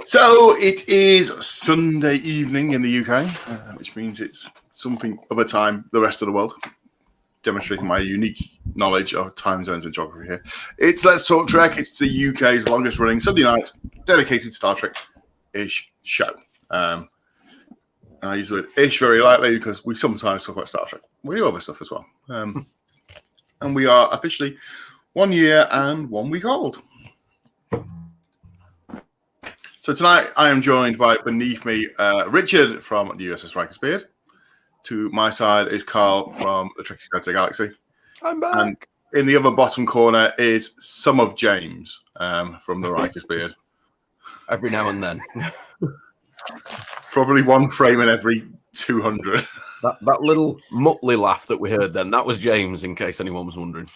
So it is Sunday evening in the UK, which means it's something of a time the rest of the world, demonstrating my unique knowledge of time zones and geography here. It's Let's Talk Trek. It's the UK's longest running Sunday night dedicated Star Trek-ish show. I use the word ish very lightly because we sometimes talk about Star Trek. We do other stuff as well. And we are officially 1 year and 1 week old. So tonight I am joined by, beneath me, Richard from the USS Riker's Beard. To my side is Carl from the Trixie Guide to the Galaxy. I'm back. And in the other bottom corner is some of James from the Riker's Beard. Every now and then. Probably one frame in every 200. That little Muttley laugh that we heard then, that was James, in case anyone was wondering.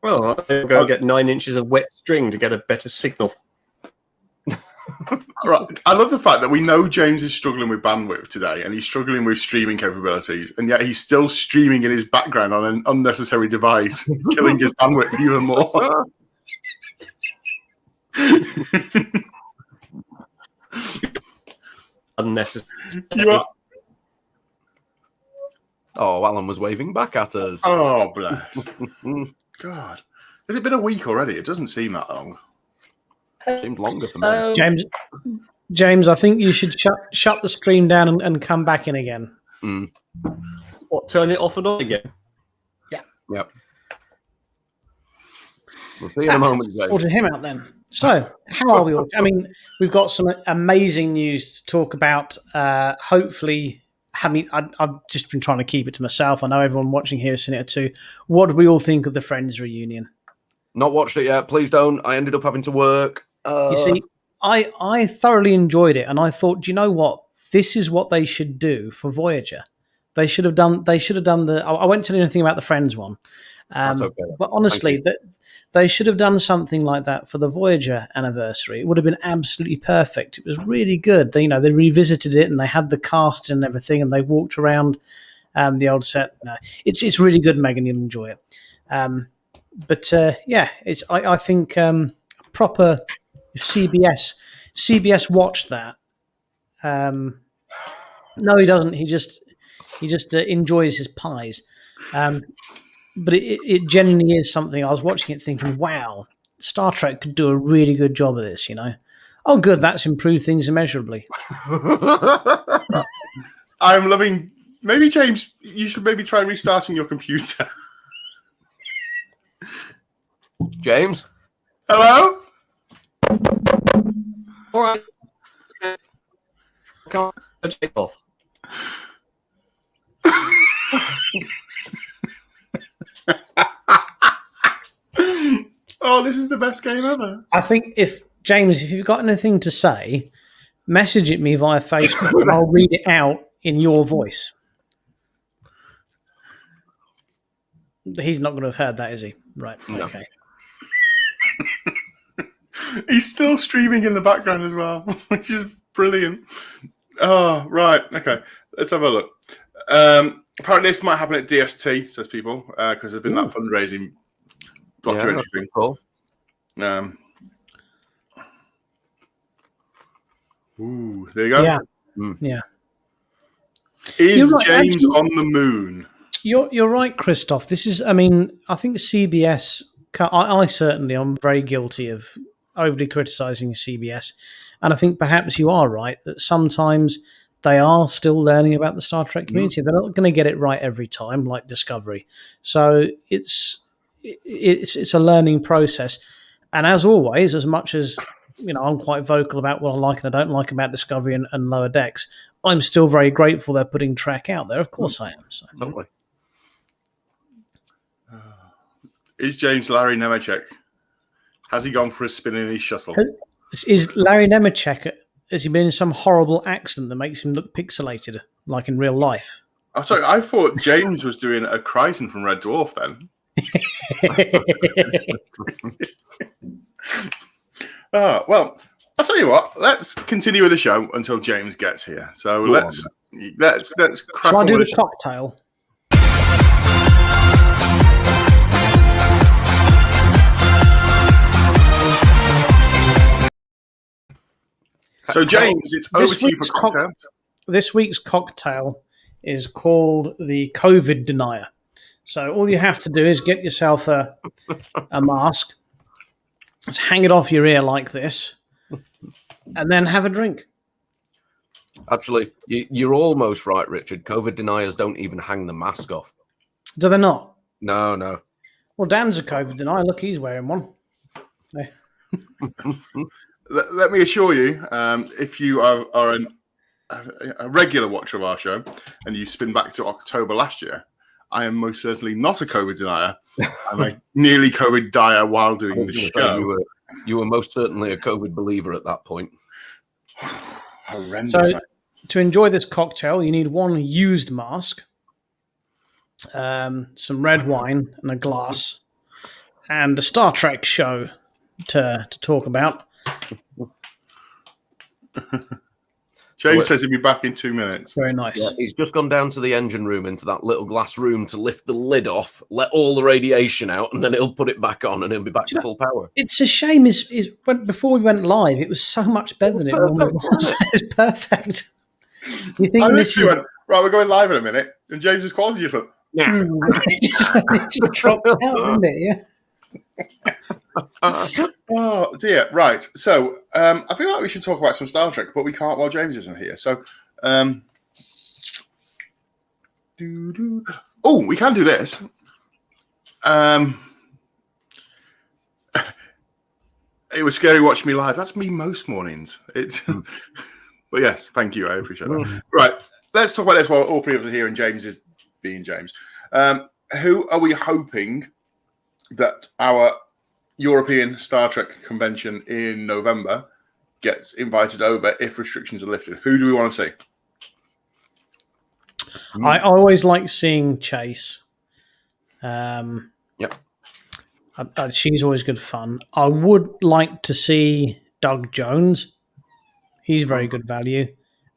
Well, I'm going to get 9 inches of wet string to get a better signal. Right. I love the fact that we know James is struggling with bandwidth today and he's struggling with streaming capabilities, and yet he's still streaming in his background on an unnecessary device, killing his bandwidth even more. Unnecessary. You are... Oh, Alan was waving back at us. Oh, bless. God. Has it been a week already? It doesn't seem that long. Seemed longer for me. James, I think you should shut the stream down and come back in again. Mm. What, turn it off and on again? Yeah. Yep. We'll see in a moment, James. Order him out then. So, how are we all? I mean, we've got some amazing news to talk about. Hopefully, I've just been trying to keep it to myself. I know everyone watching here has seen it too. What do we all think of the Friends reunion? Not watched it yet. Please don't. I ended up having to work. You see, I thoroughly enjoyed it, and I thought, do you know what? This is what they should do for Voyager. They should have done the. I won't tell you anything about the Friends one, That's okay. but honestly, they should have done something like that for the Voyager anniversary. It would have been absolutely perfect. It was really good. They revisited it and they had the cast and everything, and they walked around the old set. No, it's really good, Megan. You'll enjoy it. I think proper CBS watched that. No, he doesn't. He just enjoys his pies. But it genuinely is something. I was watching it thinking, wow, Star Trek could do a really good job of this, Oh, good, that's improved things immeasurably. I'm loving... Maybe, James, you should maybe try restarting your computer. James? Hello? All right. Can't take off. Oh, this is the best game ever. I think if you've got anything to say, message it me via Facebook and I'll read it out in your voice. He's not going to have heard that, is he? Right. No. Okay. He's still streaming in the background as well, which is brilliant. Oh, right. Okay. Let's have a look. Apparently this might happen at DST, says people, because there's been that fundraising documentary thing. Cool. Ooh, there you go. Yeah. Mm. Yeah. Is You're right, James actually, on the moon? You're right, Christoph. This is, I think CBS, I certainly am very guilty of overly criticising CBS. And I think perhaps you are right that sometimes they are still learning about the Star Trek community. They're not going to get it right every time, like Discovery. So it's a learning process. And as always, as much as I'm quite vocal about what I like and I don't like about Discovery and Lower Decks, I'm still very grateful they're putting Trek out there. Of course I am. So. Totally. Is James Larry Nemeczek? Has he gone for a spin in his shuttle? Is Larry Nemeczek, has he been in some horrible accident that makes him look pixelated, like in real life? Oh, sorry, I thought James was doing a Kryzen from Red Dwarf then. Well, I'll tell you what. Let's continue with the show until James gets here. So let's crack Shall I on do with the cocktail? So, James, it's over to you for cocktails. This week's cocktail is called the COVID Denier. So all you have to do is get yourself a mask, just hang it off your ear like this, and then have a drink. Actually, you're almost right, Richard. COVID deniers don't even hang the mask off. Do they not? No. Well, Dan's a COVID denier. Look, he's wearing one. Let me assure you, if you are a regular watcher of our show and you spin back to October last year, I am most certainly not a COVID denier. I'm a nearly COVID dyer while doing the show. You were most certainly a COVID believer at that point. Horrendous. So, to enjoy this cocktail, you need one used mask, some red wine and a glass, and a Star Trek show to talk about. James says he'll be back in 2 minutes. Very nice. Yeah, he's just gone down to the engine room into that little glass room to lift the lid off, let all the radiation out, and then he'll put it back on and he'll be back to full power. It's a shame. Before we went live, it was so much better than it normally was. It's perfect. You think this is... went, right, we're going live in a minute, and James's quality just went, it just dropped out, didn't it? Yeah. oh dear. Right. So I feel like we should talk about some Star Trek, but we can't while James isn't here. So we can do this. It was scary watching me live. That's me most mornings. It's but yes, thank you. I appreciate that. Right. Let's talk about this while all three of us are here and James is being James. Who are we hoping that our European Star Trek convention in November gets invited over if restrictions are lifted? Who do we want to see? I always like seeing Chase. Yep. She's always good fun. I would like to see Doug Jones. He's very good value.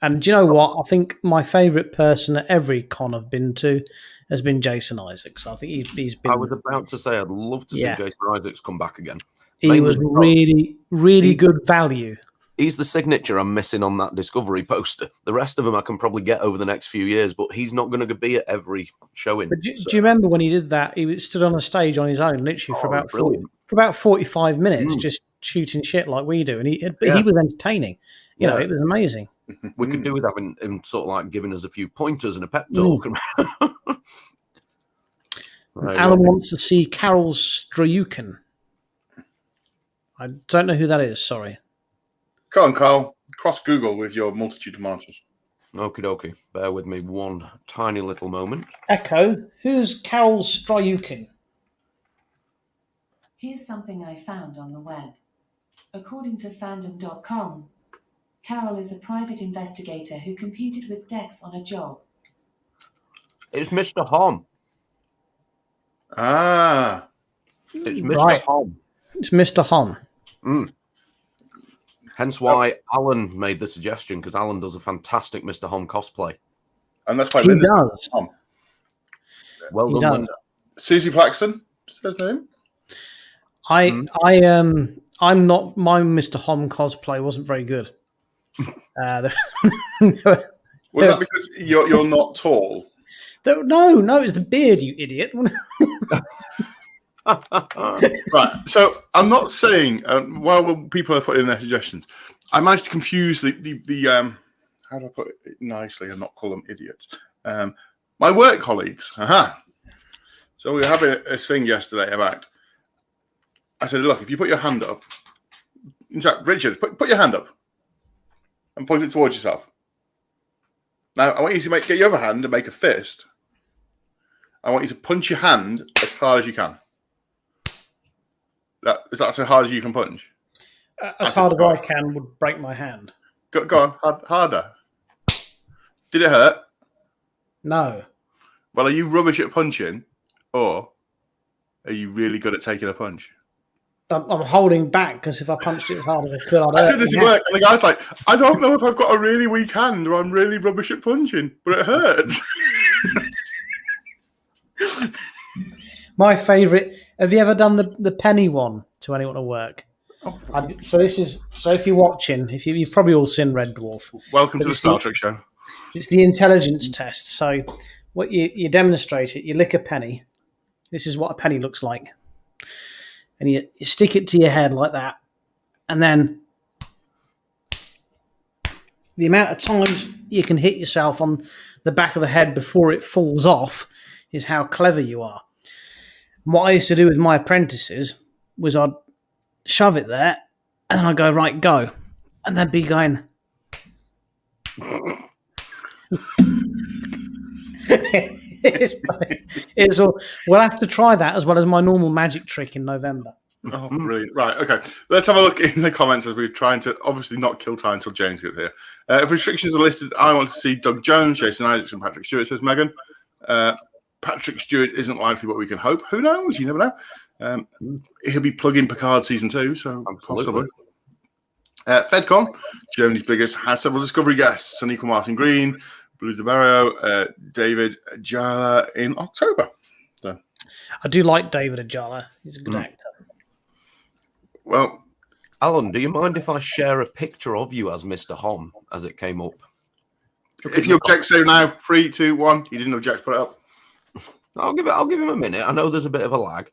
And do you know what? I think my favourite person at every con I've been to has been Jason Isaacs. I think he's been... I was about to say I'd love to see Jason Isaacs come back again. He was really, really good value. He's the signature I'm missing on that Discovery poster. The rest of them I can probably get over the next few years, but he's not going to be at every showing. But do you remember when he did that? He stood on a stage on his own, literally for about 45 minutes, just shooting shit like we do, and he was entertaining. You know, it was amazing. We could do with having him sort of like giving us a few pointers and a pep talk. Alan wants to see Carol Struyukin. I don't know who that is. Sorry. Come on, Carl. Cross Google with your multitude of monitors. Okie dokie. Bear with me one tiny little moment. Echo, who's Carol Struyukin? Here's something I found on the web. According to fandom.com, Carol is a private investigator who competed with Dex on a job. It's Mr. Hom. Ah. It's Mr. Hom. It's Mr. Hom. Hence why Alan made the suggestion, because Alan does a fantastic Mr. Hom cosplay. And that's why he does. Hom. Well he done, does. Susie Plaxton, says name. I'm not. My Mr. Hom cosplay wasn't very good. Was that because you're not tall? No, it's the beard, you idiot. Right. So I'm not saying while people are putting in their suggestions, I managed to confuse the how do I put it nicely and not call them idiots? My work colleagues. So we were having a thing yesterday about. I said, look, if you put your hand up, in fact, Richard, put your hand up and point it towards yourself. Now, I want you to get your other hand and make a fist. I want you to punch your hand as hard as you can. Is that as hard as you can punch? As hard as I can would break my hand. Go on, harder. Did it hurt? No. Well, are you rubbish at punching, or are you really good at taking a punch? I'm holding back because if I punched it as hard as I could, I'd I said this at work, and the guy's like, I don't know if I've got a really weak hand or I'm really rubbish at punching, but it hurts. My favourite. Have you ever done the penny one to anyone at work? So if you're watching, you've probably all seen Red Dwarf. Welcome to the Star Trek show. It's the intelligence test. So what you demonstrate it, you lick a penny. This is what a penny looks like. And you stick it to your head like that. And then the amount of times you can hit yourself on the back of the head before it falls off is how clever you are. And what I used to do with my apprentices was I'd shove it there and I'd go, right, go. And they'd be going... it's all, we'll have to try that as well as my normal magic trick in November. Oh, brilliant. Right, okay. Let's have a look in the comments as we're trying to obviously not kill time until James gets here. If restrictions are listed, I want to see Doug Jones, Jason Isaacs, and Patrick Stewart, says Megan. Patrick Stewart isn't likely what we can hope. Who knows? You never know. He'll be plugging Picard season 2, so possibly. FedCon, Germany's biggest, has several Discovery guests. Saniqua Martin Green, Blue de Barrio, David Ajala in October. So. I do like David Ajala. He's a good actor. Well, Alan, do you mind if I share a picture of you as Mr. Hom as it came up? If you object, say now. 3, 2, 1. You didn't object, put it up. I'll give him a minute. I know there's a bit of a lag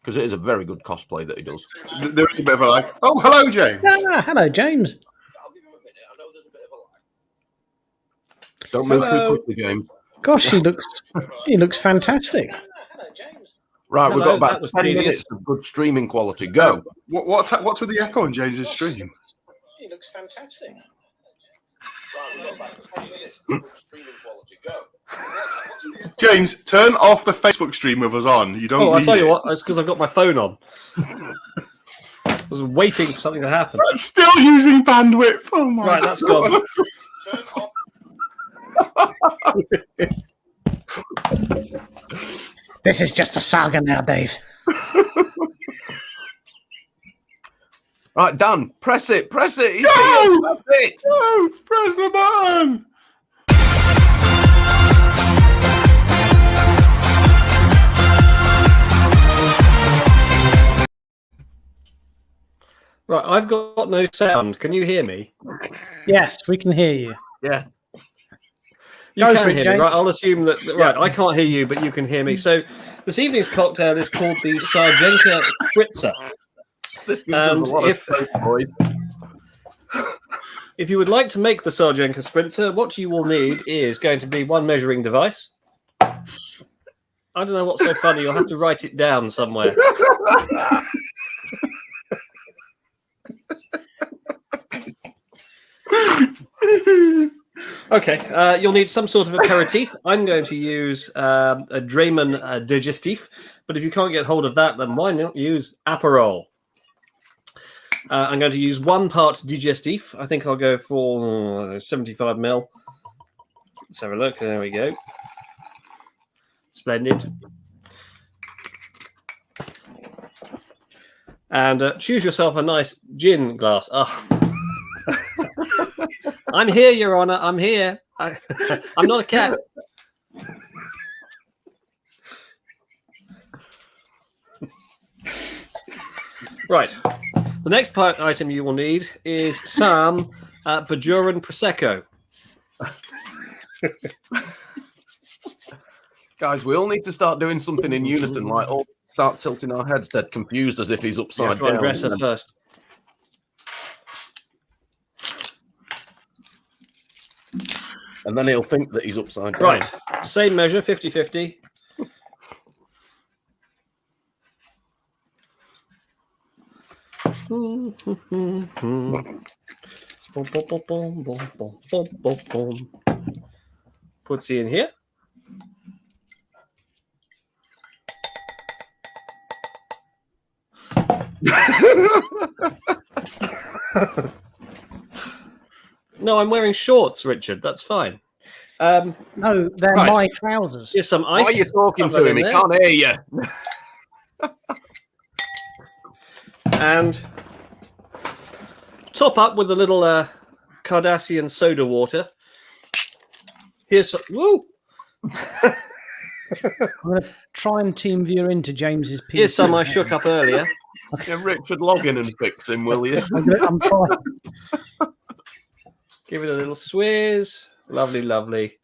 because it is a very good cosplay that he does. There is a bit of a lag. Oh, hello, James. Hello, James. I'll give him a minute. I know there's a bit of a lag. Don't move too quickly, James. Gosh, he looks fantastic. Right, we've got about 10 minutes of good streaming quality. Go. What's with the echo on James's stream? He looks fantastic. Right, we've got about 10 minutes of good streaming quality. Go. James, turn off the Facebook stream with us on. You don't. Oh, I'll tell you what. It's because I've got my phone on. I was waiting for something to happen. That's still using bandwidth. Oh my! Right, that's gone. This is just a saga now, Dave. Right, Dan, press it. Go! That's it. No! Press the button. Right, I've got no sound. Can you hear me? Yes, we can hear you. Yeah. You Go can for it, hear me, James. right? I'll assume that. Right, I can't hear you, but you can hear me. So, this evening's cocktail is called the Sarjenka Spritzer. This gives us a lot of space, boys. If you would like to make the Sarjenka Spritzer, what you will need is going to be one measuring device. I don't know what's so funny. You'll have to write it down somewhere. Okay, you'll need some sort of aperitif. I'm going to use a Draymond digestif, but if you can't get hold of that, then why not use Aperol? I'm going to use 1 part digestif. I think I'll go for 75 ml. Let's have a look. There we go. Splendid. And choose yourself a nice gin glass. Oh. I'm here, Your Honor. I'm here. I'm not a cat. Right. The next item you will need is some Bajoran Prosecco. Guys, we all need to start doing something in unison, like all start tilting our heads dead confused as if he's upside down. Undress her first. And then he'll think that he's upside down. Right. Same measure, 50-50. Puts he in here. No, I'm wearing shorts, Richard. That's fine. No, they're Right. my trousers. Here's some ice. Why are you talking Cover to him? in He there. can't hear you. And top up with a little Cardassian soda water. Here's some... Woo! I'm going to try and team view into James's piece. Here's some I shook up earlier. Yeah, Richard, log in and fix him, will you? I'm trying. Give it a little swizz. Lovely, lovely.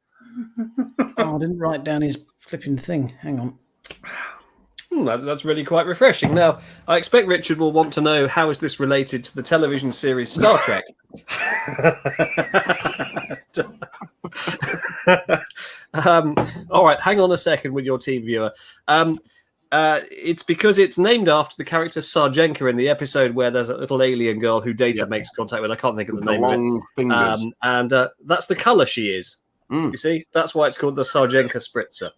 Oh, I didn't write down his flipping thing. Hang on. That's really quite refreshing. Now, I expect Richard will want to know how is this related to the television series Star Trek. All right, hang on a second with your team viewer. It's because it's named after the character Sarjenka in the episode where there's a little alien girl who Data makes contact with. I can't think of the name of it. Fingers. And that's the colour she is. You see, that's why it's called the Sarjenka Spritzer.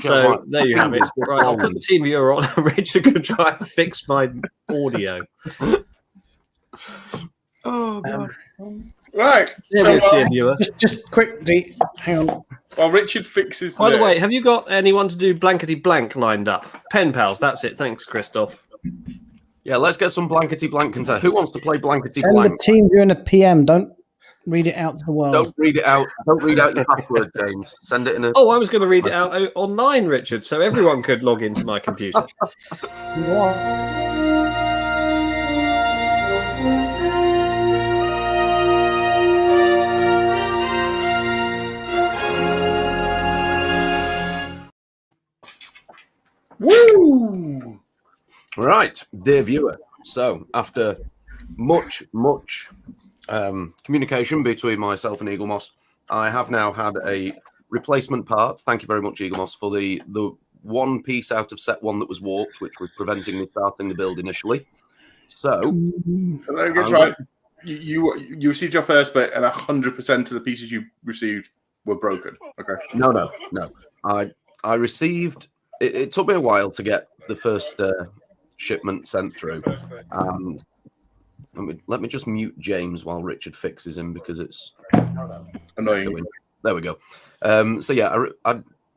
So there you have it. Right, I'll put the team viewer on. Richard can try and fix my audio. Oh, God. Right. There we go, team viewer. Just quickly, hang on. While Richard fixes. By the way, have you got anyone to do blankety blank lined up? Pen pals, that's it. Thanks, Christoph. Yeah, let's get some blankety blank contest. Who wants to play blankety Send blank? the team viewer in a PM. Don't read it out to the world. Don't read it out. Don't read out your password, James. Send it in a. Oh, I was going to read it out online, Richard, so everyone could log into my computer. Woo! Right, dear viewer. So, after much communication between myself and Eagle Moss, I have now had a replacement part. Thank you very much, Eagle Moss, for the one piece out of set one that was warped, which was preventing me starting the build initially. So, That's right. You received your first bit, and 100% of the pieces you received were broken. Okay. No. I received. It took me a while to get the first shipment sent through. Let me just mute James while Richard fixes him because it's Annoying. There we go. So yeah,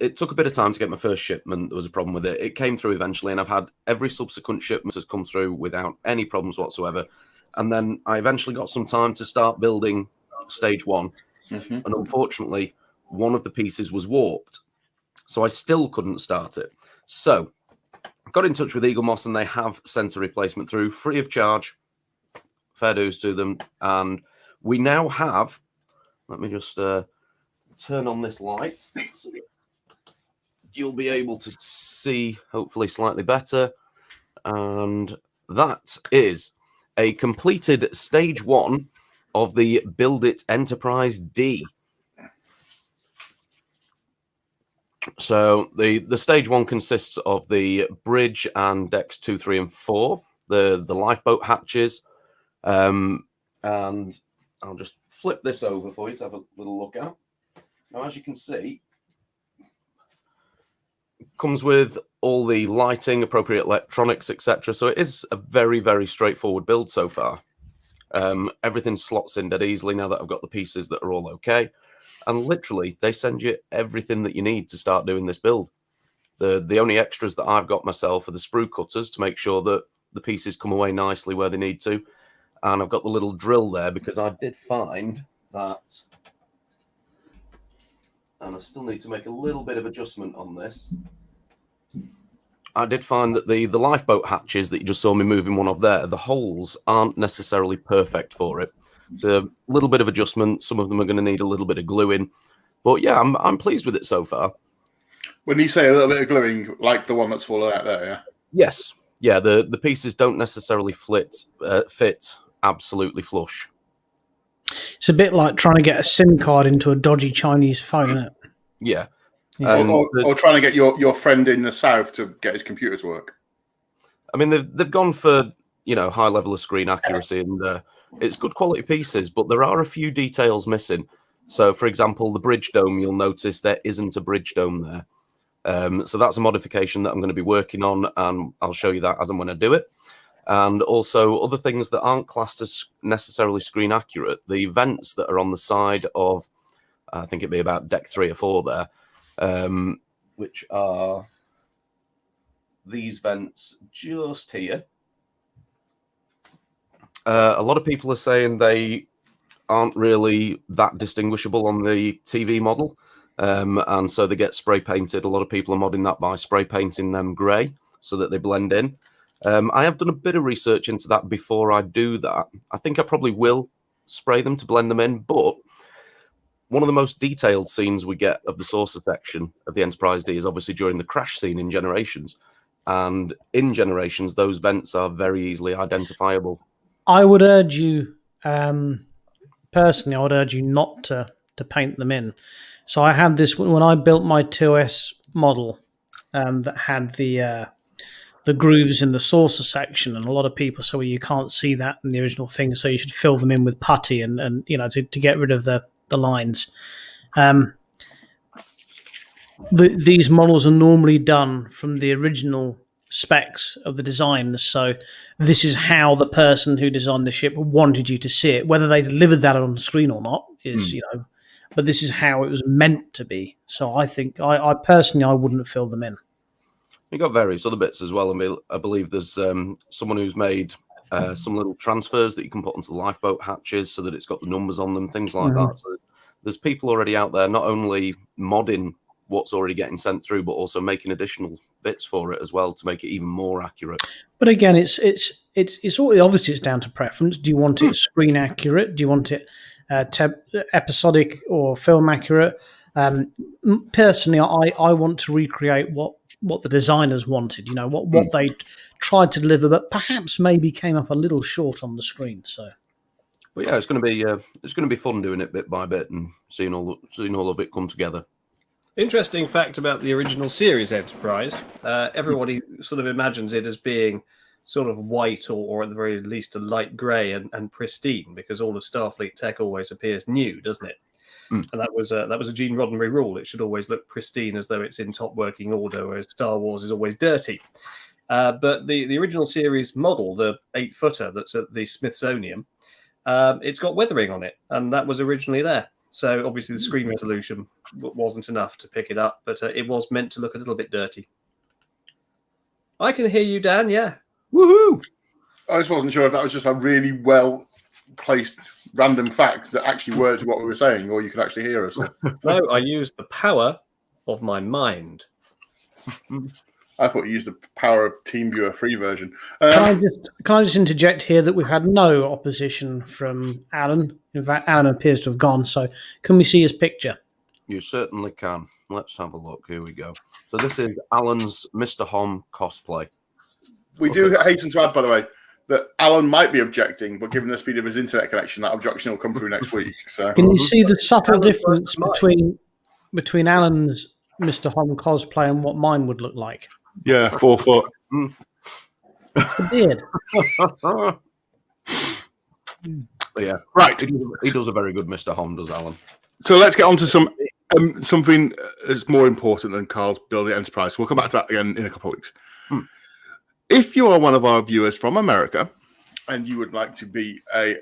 it took a bit of time to get my first shipment. There was a problem with it. It came through eventually, and I've had every subsequent shipment has come through without any problems whatsoever. And then I eventually got some time to start building stage one. Mm-hmm. And unfortunately, one of the pieces was warped. So I still couldn't start it. So I got in touch with Eagle Moss, and they have sent a replacement through free of charge. Fair dues to them. And we now have, let me just turn on this light. So you'll be able to see hopefully slightly better. And that is a completed stage one of the Build It Enterprise D. So the stage one consists of the bridge and decks 2, 3, and 4, the lifeboat hatches, and I'll just flip this over for you to have a little look at. Now, as you can see, it comes with all the lighting, appropriate electronics, etc. So it is a very, very straightforward build so far. Everything slots in dead easily now that I've got the pieces that are all okay. And literally, they send you everything that you need to start doing this build. The only extras that I've got myself are the sprue cutters to make sure that the pieces come away nicely where they need to. And I've got the little drill there because I did find that, and I still need to make a little bit of adjustment on this. I did find that the lifeboat hatches that you just saw me moving one of there, the holes aren't necessarily perfect for it. It's a little bit of adjustment. Some of them are going to need a little bit of gluing. But yeah, I'm pleased with it so far. When you say a little bit of gluing, like the one that's fallen out there, yeah? Yes. Yeah, the pieces don't necessarily fit absolutely flush. It's a bit like trying to get a SIM card into a dodgy Chinese phone, isn't it? Yeah. Or trying to get your friend in the south to get his computer to work. I mean, they've gone for, high level of screen accuracy, and it's good quality pieces, but there are a few details missing. So, for example, the bridge dome, you'll notice there isn't a bridge dome there. So that's a modification that I'm going to be working on, and I'll show you that as and when I do it. And also other things that aren't classed as necessarily screen accurate. The vents that are on the side of, I think it'd be about deck 3 or 4 there, which are these vents just here. A lot of people are saying they aren't really that distinguishable on the TV model, and so they get spray painted. A lot of people are modding that by spray painting them grey so that they blend in. I have done a bit of research into that before I do that. I think I probably will spray them to blend them in, but one of the most detailed scenes we get of the saucer section of the Enterprise D is obviously during the crash scene in Generations. And in Generations, those vents are very easily identifiable. I would urge you, personally, I would urge you not to paint them in. So I had this when I built my 2S model that had the grooves in the saucer section, and a lot of people say, well, you can't see that in the original thing, so you should fill them in with putty and to get rid of the lines. These models are normally done from the original specs of the designs, so this is how the person who designed the ship wanted you to see it. Whether they delivered that on the screen or not is, but this is how it was meant to be. So I think, I personally, I wouldn't fill them in. You got various other bits as well. I believe there's someone who's made some little transfers that you can put onto the lifeboat hatches so that it's got the numbers on them, things like that. So there's people already out there not only modding what's already getting sent through, but also making additional bits for it as well to make it even more accurate. But again, it's all, obviously it's down to preference. Do you want it screen accurate? Do you want it episodic or film accurate? Personally, I want to recreate what the designers wanted. What they tried to deliver, but perhaps maybe came up a little short on the screen. So, but yeah, it's going to be fun doing it bit by bit and seeing all of it come together. Interesting fact about the original series Enterprise. Everybody sort of imagines it as being sort of white or at the very least a light grey and pristine, because all of Starfleet tech always appears new, doesn't it? And that was a Gene Roddenberry rule. It should always look pristine, as though it's in top working order, whereas Star Wars is always dirty. But the original series model, the 8-footer that's at the Smithsonian, it's got weathering on it, and that was originally there. So obviously the screen resolution wasn't enough to pick it up, but it was meant to look a little bit dirty. I can hear you, Dan. Yeah. Woohoo! I just wasn't sure if that was just a really well-placed random fact that actually worked with what we were saying, or you could actually hear us. No, I used the power of my mind. I thought you used the power of TeamViewer free version. Can I just interject here that we've had no opposition from Alan? In fact, Alan appears to have gone. So can we see his picture? You certainly can. Let's have a look. Here we go. So this is Alan's Mr. Hom cosplay. We do hasten to add, by the way, that Alan might be objecting, but given the speed of his internet connection, that objection will come through next week. So can you see the subtle difference between Alan's Mr. Hom cosplay and what mine would look like? Yeah, 4 foot. It's the beard. Yeah, right. He does a very good Mr. Hom, does Alan. So let's get on to something that's more important than Carl's building Enterprise. We'll come back to that again in a couple of weeks. If you are one of our viewers from America and you would like to be a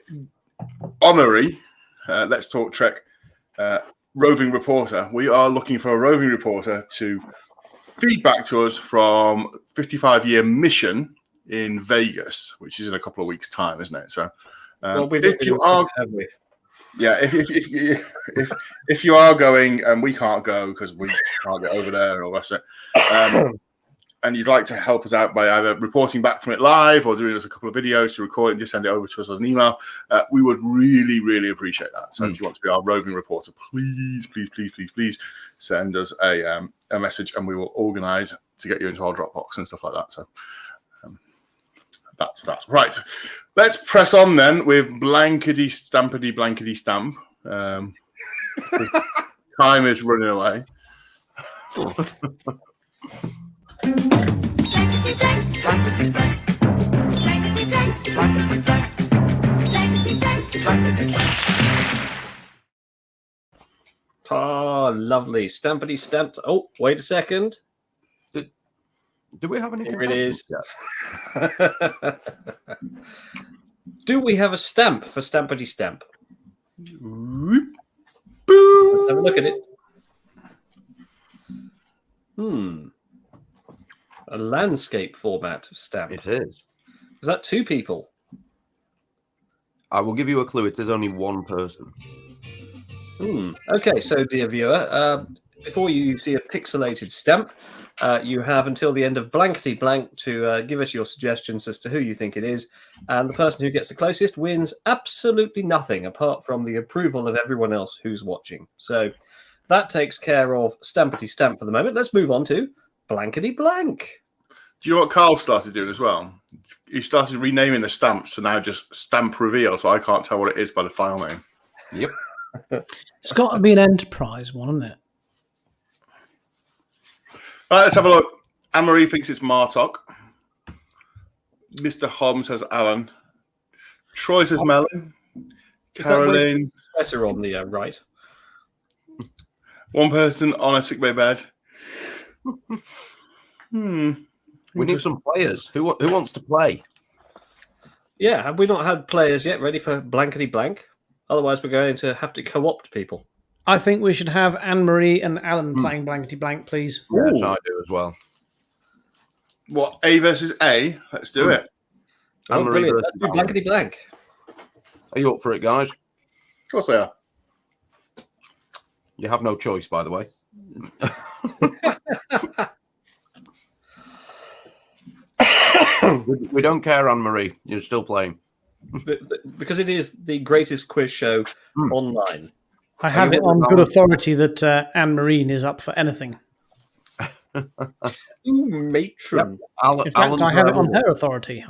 honorary Let's Talk Trek roving reporter, we are looking for a roving reporter to feedback to us from 55-year mission in Vegas, which is in a couple of weeks' time, isn't it? So, if you are, if you are going and we can't go because we can't get over there or that's it, and you'd like to help us out by either reporting back from it live or doing us a couple of videos to record it and just send it over to us on an email, we would really, really appreciate that. So if you want to be our roving reporter, please send us a message and we will organise to get you into our Dropbox and stuff like that. So that's right. Let's press on then with blankety stampity stamp. Time is running away. Oh, lovely. Stampity stamped. Oh, wait a second. Do we have any? Here it is. Do we have a stamp for Stampity Stamp? Let's have a look at it. A landscape format stamp. It is. Is that 2 people? I will give you a clue. It is only 1 person. Okay, so dear viewer, before you see a pixelated stamp, You have until the end of blankety blank to give us your suggestions as to who you think it is. And the person who gets the closest wins absolutely nothing apart from the approval of everyone else who's watching. So that takes care of Stampity Stamp for the moment. Let's move on to blankety blank. Do you know what Carl started doing as well? He started renaming the stamps to now just Stamp Reveal, so I can't tell what it is by the file name. Yep. It's got to be an enterprise one, isn't it? Right, let's have a look. Anne-Marie thinks it's Martok. Mr. Hobbs says Alan. Troy says Melon. Caroline. Better on the right. One person on a sickbay bed. We need some players. Who wants to play? Yeah, have we not had players yet ready for blankety blank? Otherwise, we're going to have to co-opt people. I think we should have Anne-Marie and Alan playing blankety blank, please. Yes, I do as well. What, A versus A? Let's do it. Oh, brilliant. Let's do blankety blank. Are you up for it, guys? Of course they are. You have no choice, by the way. We don't care, Anne-Marie. You're still playing. Because it is the greatest quiz show online. I have it on good authority that Anne-Marie is up for anything. Ooh, matron. Yep. In fact, I have it on her authority.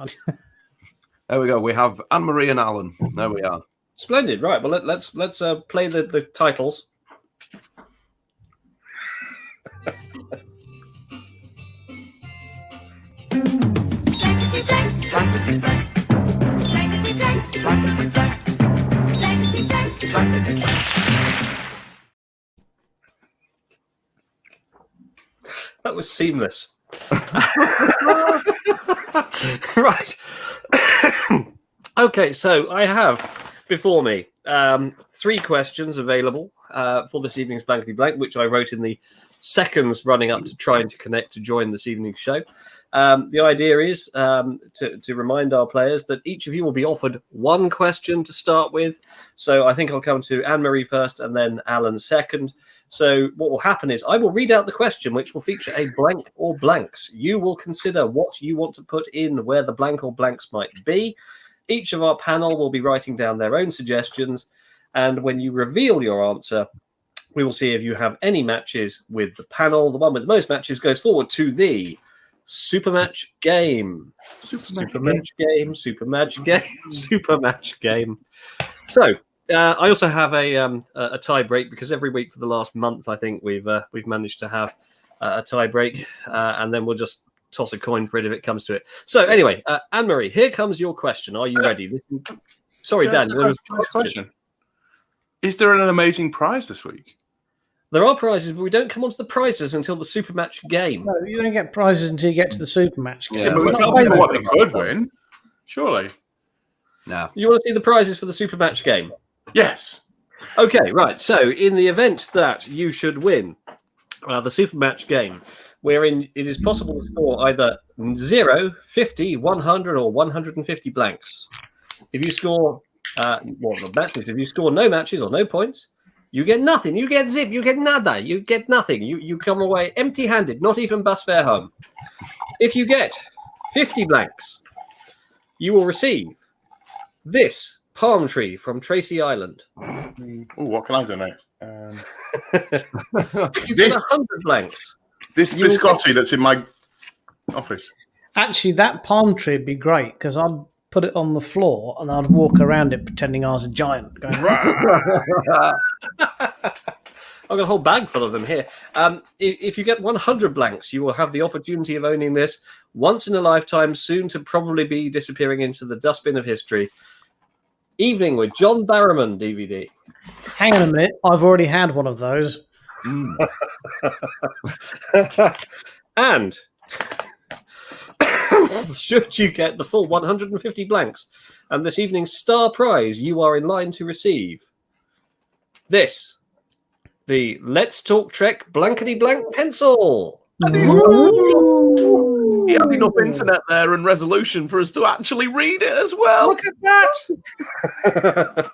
There we go. We have Anne-Marie and Alan. There we are. Splendid. Right. Well, let's play the titles. That was seamless. Right. Okay, so I have before me 3 questions available for this evening's blankety blank, which I wrote in the seconds running up to trying to connect to join this evening's show. The idea is to remind our players that each of you will be offered 1 question to start with. So I think I'll come to Anne-Marie first and then Alan second. So what will happen is I will read out the question, which will feature a blank or blanks. You will consider what you want to put in where the blank or blanks might be. Each of our panel will be writing down their own suggestions. And when you reveal your answer, we will see if you have any matches with the panel. The one with the most matches goes forward to the Super Match Game. Super Match Game. So I also have a tie break because every week for the last month, I think we've managed to have a tie break, and then we'll just toss a coin for it if it comes to it. So anyway, Anne-Marie, here comes your question. Are you ready? Sorry, Dan. Question. Is there an amazing prize this week? There are prizes, but we don't come on to the prizes until the Super Match Game. No, you don't get prizes until you get to the Super Match game. Yeah, but we tell people what they could win. Surely. No. You want to see the prizes for the Super Match Game? Yes. Okay, right. So in the event that you should win the Super Match Game, wherein it is possible to score either 0, 50, 100, or 150 blanks. If you score matches, if you score no matches or no points, you get nothing. You get zip. You get nada. You get nothing. You come away empty-handed, not even bus fare home. If you get 50 blanks, you will receive this palm tree from Tracy Island. Ooh, what can I donate? You get 100 blanks. This biscotti that's in my office. Actually, that palm tree would be great because I'd put it on the floor and I'd walk around it pretending I was a giant. Going, I've got a whole bag full of them here. If you get 100 blanks, you will have the opportunity of owning this once in a lifetime, soon to probably be disappearing into the dustbin of history. Evening with John Barrowman DVD. Hang on a minute, I've already had one of those. And should you get the full 150 blanks and this evening's star prize, you are in line to receive this, the Let's Talk Trek blankety blank pencil. He had enough internet there and resolution for us to actually read it as well. Look at that.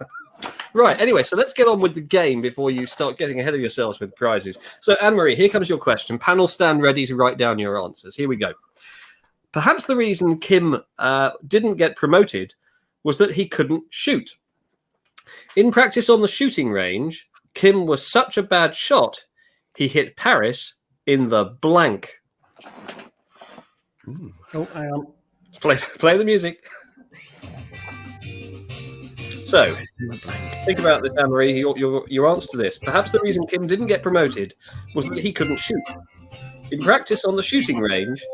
Right, anyway, so let's get on with the game before you start getting ahead of yourselves with prizes. So, Anne-Marie, here comes your question. Panel, stand ready to write down your answers. Here we go. Perhaps the reason Kim didn't get promoted was that he couldn't shoot. In practice on the shooting range, Kim was such a bad shot, he hit Paris in the blank. Oh, hang on. Play the music. So, think about this, Anne-Marie, your answer to this. Perhaps the reason Kim didn't get promoted was that he couldn't shoot. In practice on the shooting range,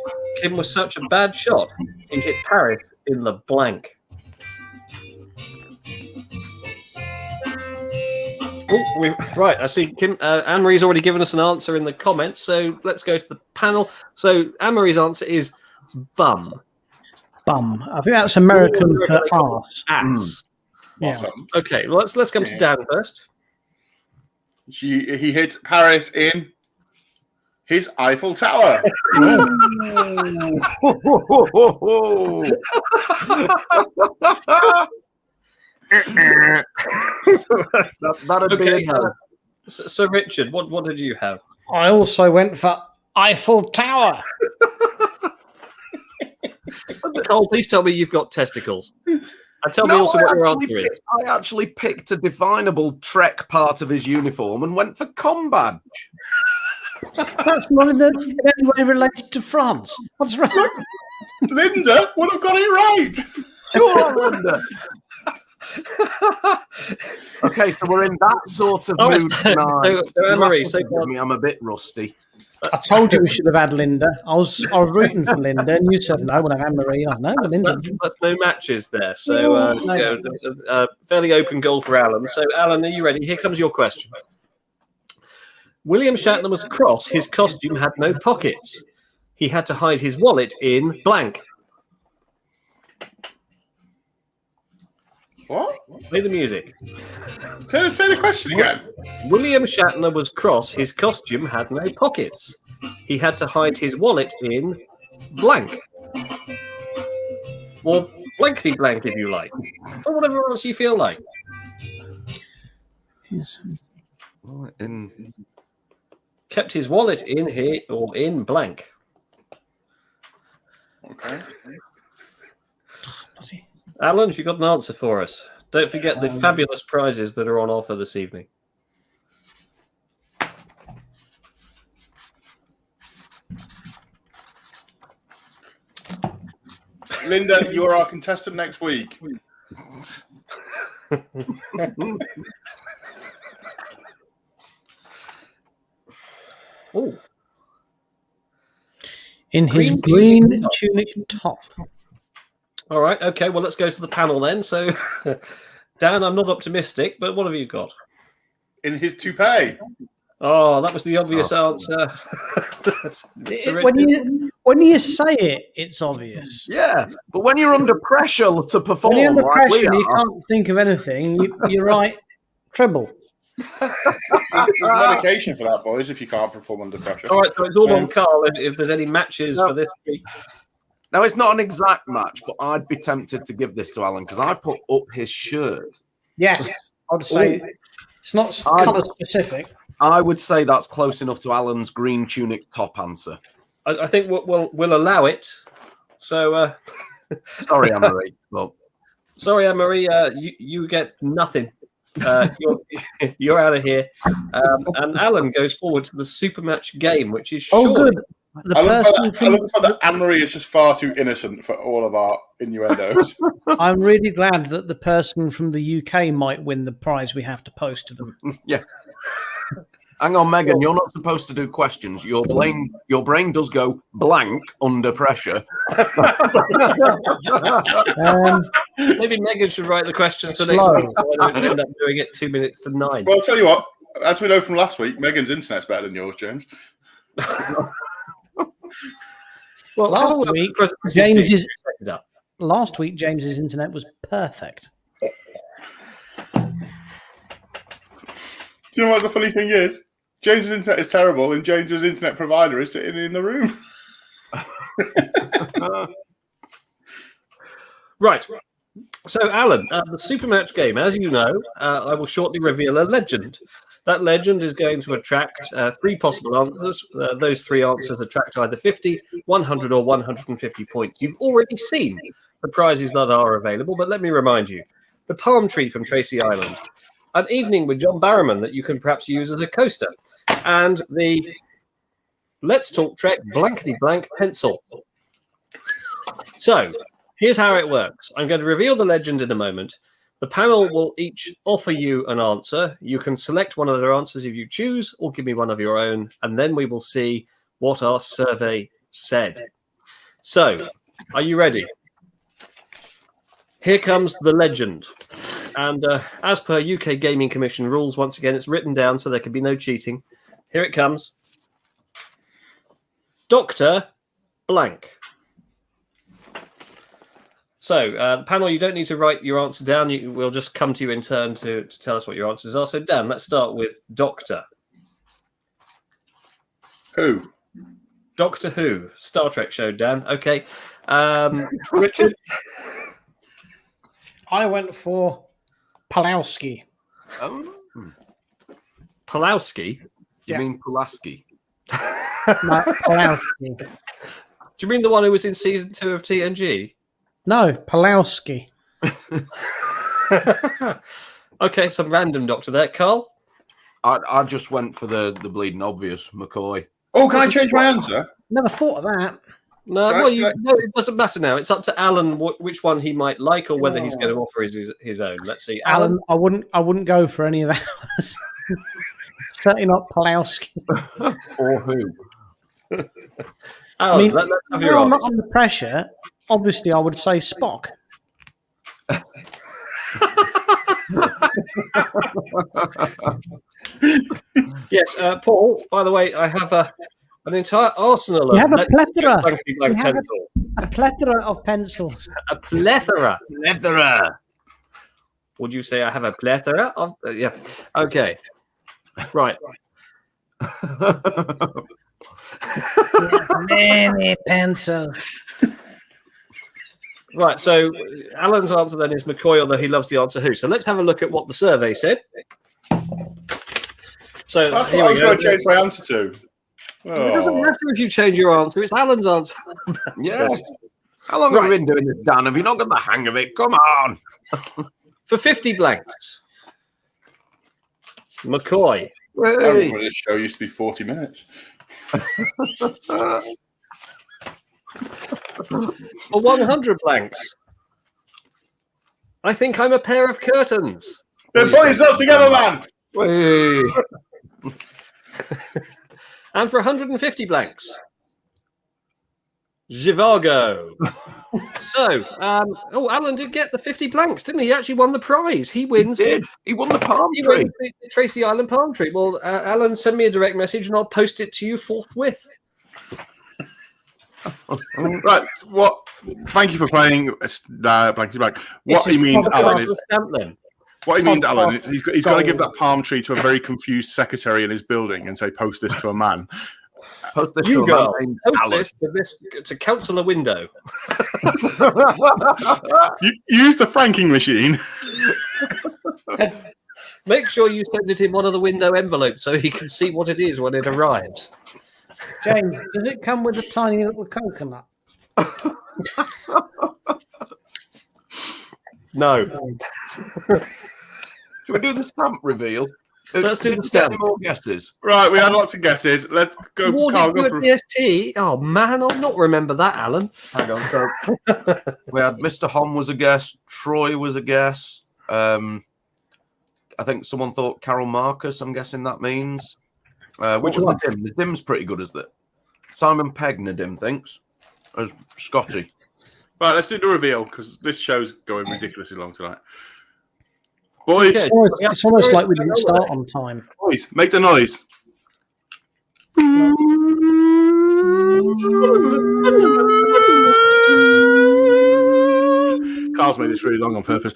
Kim was such a bad shot, he hit Paris in the blank. Right, I see Kim. Anne-Marie's already given us an answer in the comments, so let's go to the panel. So Anne-Marie's answer is bum. Bum. I think that's American for arse. Ass. Yeah. Okay, well, let's come to Dan first. He hit Paris in his Eiffel Tower. That'd be Okay, a no. so Richard, what did you have? I also went for Eiffel Tower. Cole, please tell me you've got testicles. And tell me No, also what your answer is. I actually picked a definable Trek part of his uniform and went for combat. That's not in any way related to France. What's wrong? Linda would have got it right. Sure, Linda. Okay, so we're in that sort of mood tonight. So Anne-Marie, I'm a bit rusty. I told you we should have had Linda. I was rooting for Linda, and you said no. We'll have Anne-Marie. I know, but Linda. That's no matches there. So fairly open goal for Alan. So Alan, are you ready? Here comes your question. William Shatner was cross. His costume had no pockets. He had to hide his wallet in blank. What? Play the music. Say the question again. William Shatner was cross. His costume had no pockets. He had to hide his wallet in blank. Or blankety blank, if you like. Or whatever else you feel like. Kept his wallet in here or in blank. Okay. Alan, have you got an answer for us? Don't forget the fabulous prizes that are on offer this evening. Linda, you are our contestant next week. Oh, In his green tunic top. all right. Okay. Well, let's go to the panel then. So, Dan, I'm not optimistic, but what have you got? In his toupee. Oh, that was the obvious answer. When you say it, it's obvious. Yeah, but when you're under pressure to perform, When you're under like pressure, we you are, can't think of anything. You're right. Treble. There's medication for that, boys, if you can't perform under pressure. All right. So it's all on Carl. If there's any matches for this week. now it's not an exact match, but I'd be tempted to give this to Alan because I put up his shirt. Yes, I'd say it's not colour specific. I would say that's close enough to Alan's green tunic top answer. I think we'll allow it. So, Sorry, Anne-Marie. Well, sorry, Anne-Marie. You get nothing. You're out of here. And Alan goes forward to the super match game, which is short. Oh, good. The I love person the fact that Anne-Marie is just far too innocent for all of our innuendos. I'm really glad that the person from the UK might win the prize we have to post to them. yeah. Hang on, Megan. You're not supposed to do questions. Your brain does go blank under pressure. Maybe Megan should write the questions for next Slow. week. So I don't end up doing it 2 minutes to 9. Well, I'll tell you what, as we know from last week, Megan's internet's better than yours, James. Well, last week James's internet was perfect. Do you know what the funny thing is? James's internet is terrible, and James's internet provider is sitting in the room. Right. So, Alan, the Supermatch game, as you know, I will shortly reveal a legend. That legend is going to attract 3 possible answers. Those 3 answers attract either 50, 100, or 150 points. You've already seen the prizes that are available, but let me remind you. The palm tree from Tracy Island, an evening with John Barrowman that you can perhaps use as a coaster, and the Let's Talk Trek blankety blank pencil. So, here's how it works. I'm going to reveal the legend in a moment. The panel will each offer you an answer. You can select one of their answers if you choose, or give me one of your own, and then we will see what our survey said. So, are you ready? Here comes the legend. And as per UK Gaming Commission rules, once again, it's written down so there can be no cheating. Here it comes. Dr. Blank. So, panel, you don't need to write your answer down. We'll just come to you in turn to tell us what your answers are. So, Dan, let's start with Doctor. Who? Doctor Who. Star Trek show, Dan. Okay. Richard? I went for Pulowski. Oh. Pulowski? You mean Pulaski? No, Pulowski. Do you mean the one who was in season 2 of TNG? No, Pulowski. Okay, some random doctor there. Carl? I just went for the bleeding obvious, McCoy. Oh, can I change my answer? Never thought of that. No, Can I- well, no, it doesn't matter now. It's up to Alan which one he might like or whether he's going to offer his own. Let's see. Alan, I wouldn't go for any of ours. Certainly not Pulowski. Or who? Alan, I mean, let's have no, your I'm answer. not under pressure. Obviously, I would say Spock. Yes, Paul, by the way, I have an entire arsenal of You have a plethora. blankety blank You have pencils. A plethora of pencils. A plethora. Plethora. Would you say I have a plethora of? Yeah. Okay. Right. Many pencils. Right. So Alan's answer then is McCoy, although he loves the answer who. So let's have a look at what the survey said. So That's here what I we was go. going to change my answer to. It doesn't Oh. matter if you change your answer. It's Alan's answer. Yes. How long have you been doing this, Dan? Have you not got the hang of it? Come on. For 50 blanks. McCoy. Everybody show used to be 40 minutes. For 100 blanks. I think I'm a pair of curtains. Then put yourself together, man! Hey. And for 150 blanks. Zhivago. So, Alan did get the 50 blanks, didn't he? He actually won the prize. He wins. He did. He won the palm He tree. wins the Tracy Island palm tree. Well, Alan, send me a direct message and I'll post it to you forthwith. Right, what? Thank you for playing Blankety Blank. What he means, Alan, is what he means, Alan, is he's got to give that palm tree to a very confused secretary in his building and say, "Post this to a man." Post this You to a go. man named Post Alan. this to Councillor Window. You use the franking machine. Make sure you send it in one of the window envelopes so he can see what it is when it arrives. James, does it come with a tiny little coconut? No. Should we do the stamp reveal? Let's do Did the we get stamp. any more guesses? Right, we had lots of guesses. Let's go. Carl, go Warwick for DST. Oh man, I'll not remember that, Alan. Hang on. So we had Mr. Hom was a guess. Troy was a guess. I think someone thought Carol Marcus. I'm guessing that means. Which What was Nadim? Nadim's pretty good, is it? Simon Pegg, Nadim thinks. Or Scotty. Right, let's do the reveal because this show's going ridiculously long tonight. Boys, Okay. It's almost like we didn't start on time. boys, make the noise. Carl's made this really long on purpose.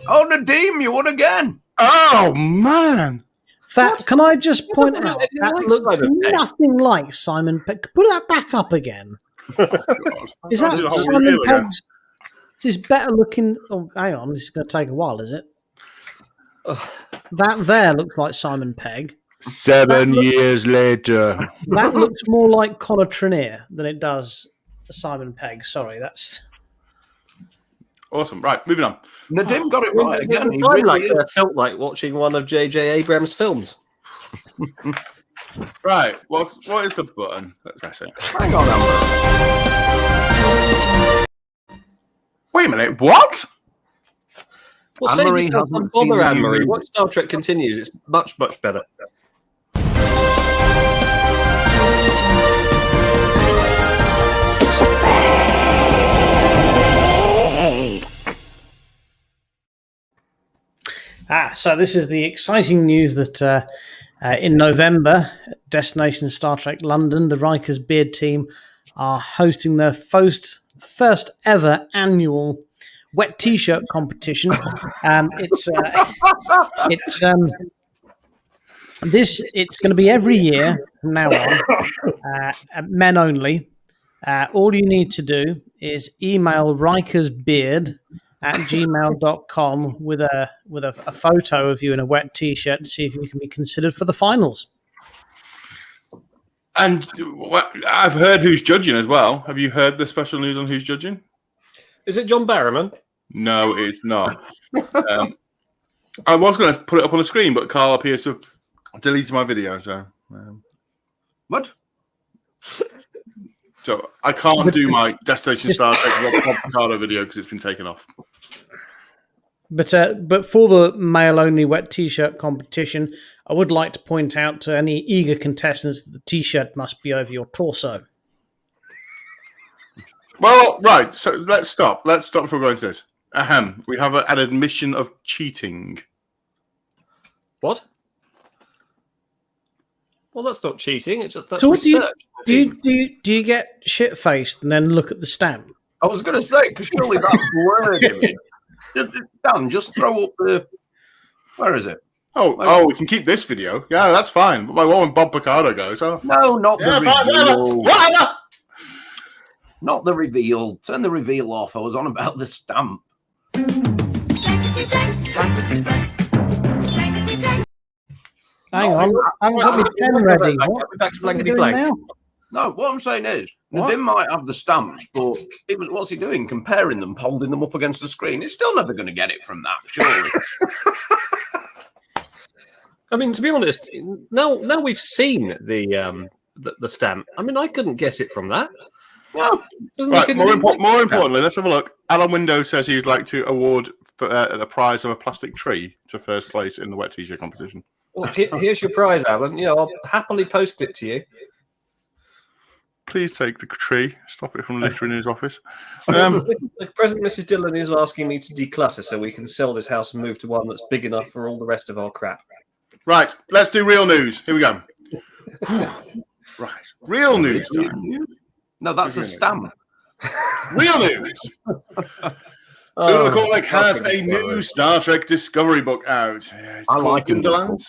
Oh, Nadim, you won again. Oh man! That can I just point doesn't out look anything that like looks Simon Pegg. nothing like Simon Pegg. Put that back up again. Is I'll do that the whole Simon review again. Pegg's? Is this better looking? Oh, hang on, this is going to take a while, is it? That there looks like Simon Pegg. 7 years later. That looks more like Connor Trinier than it does Simon Pegg. Sorry, that's Awesome. Right, moving on. Nadim got it right again. He I really is. felt like watching one of J.J. Abrams' films. Right, what is the button? Let's press it. Hang on, Amber. Wait a minute, what? Well, Anne-Marie save yourself hasn't and bother, seen the Anne-Marie. new- Watch Star Trek Continues. It's much, much better. So this is the exciting news that in November, Destination Star Trek London, the Rikers Beard team are hosting their first ever annual wet T-shirt competition. It's going to be every year from now on, men only. All you need to do is email rikersbeard@gmail.com with a photo of you in a wet T-shirt to see if you can be considered for the finals. And I've heard who's judging as well. Have you heard the special news on who's judging? Is it John Barrowman? No, it's not. I was going to put it up on the screen, but Carl appears to have deleted my video. What? So I can't do my Destination Star Trek Rob Picardo video because it's been taken off. But for the male-only wet T-shirt competition, I would like to point out to any eager contestants that the T-shirt must be over your torso. Well, right. So let's stop. Let's stop before we go into this. We have an admission of cheating. What? Well, that's not cheating. It's just that's So what research. do you get shit-faced and then look at the stamp? I was going to say, because surely that's the word. Dan, just throw up the... Where is it? Oh, we can keep this video. Yeah, that's fine. But my one when Bob Picardo goes. Oh, No, not yeah, the fine, reveal. whatever. Not the reveal. Turn the reveal off. I was on about the stamp. Hang on, I haven't got my pen ready. Back to What are we blankety doing blank. now? No, what I'm saying is, What? Nadim might have the stamps, but what's he doing? Comparing them, holding them up against the screen. He's still never going to get it from that, surely. I mean, to be honest, now we've seen the stamp. I mean, I couldn't guess it from that. No. Doesn't Right, look more anything like importantly, let's have a look. Alan Windows says he'd like to award for, the prize of a plastic tree to first place in the wet T-shirt competition. Well, here's your prize, Alan. I'll happily post it to you. Please take the tree. Stop it from littering in his office. The present Mrs. Dillon is asking me to declutter so we can sell this house and move to one that's big enough for all the rest of our crap. Right, let's do real news. Here we go. Right, real news time. No, that's a stamp. Real news. Una Cormac has a new Star Trek Discovery book out. It's I called like it. Wonderland.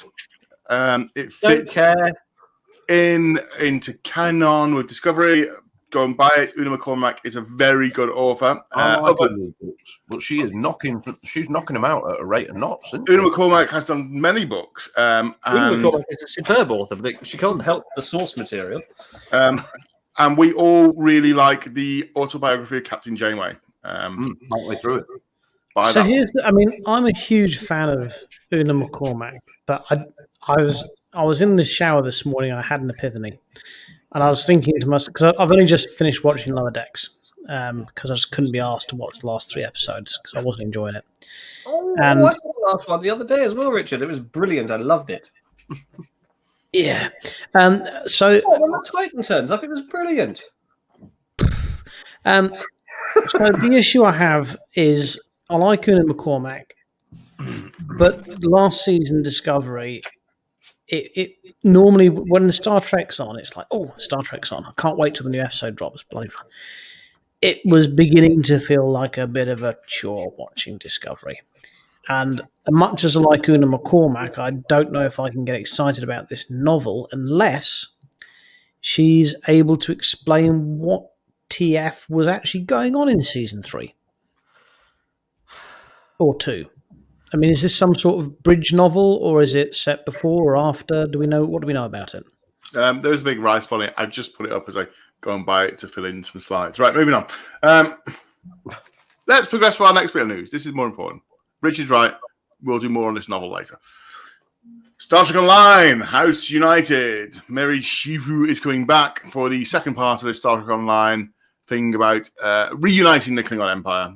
It Don't fits care. into canon with Discovery. Go and buy it. Una McCormack is a very good author. I like her new books, but she's knocking them out at a rate of knots. Isn't Una she? McCormack has done many books, Una and McCormack is a superb author, but she can't help the source material. and we all really like the autobiography of Captain Janeway. Partway through it. Buy So that. I'm a huge fan of Una McCormack, but I was in the shower this morning and I had an epiphany. And I was thinking to myself, because I've only just finished watching Lower Decks, because I just couldn't be asked to watch the last 3 episodes because I wasn't enjoying it. And I saw the last one the other day as well, Richard. It was brilliant. I loved it. yeah, So when the Titan turns up, it was brilliant. so the issue I have is I like Una McCormack, but last season Discovery, it normally when the Star Trek's on, it's like, oh, Star Trek's on. I can't wait till the new episode drops. Bloody, it was beginning to feel like a bit of a chore watching Discovery. And much as I like Una McCormack, I don't know if I can get excited about this novel unless she's able to explain what TF was actually going on in season 3 or 2? I mean, is this some sort of bridge novel, or is it set before or after? What do we know about it? There's a big rice on it. I've just put it up as I go and buy it to fill in some slides. Right, moving on. Let's progress to our next bit of news. This is more important. Richard's right. We'll do more on this novel later. Star Trek Online, House United. Mary Shivu is coming back for the second part of the Star Trek Online thing about reuniting the Klingon Empire.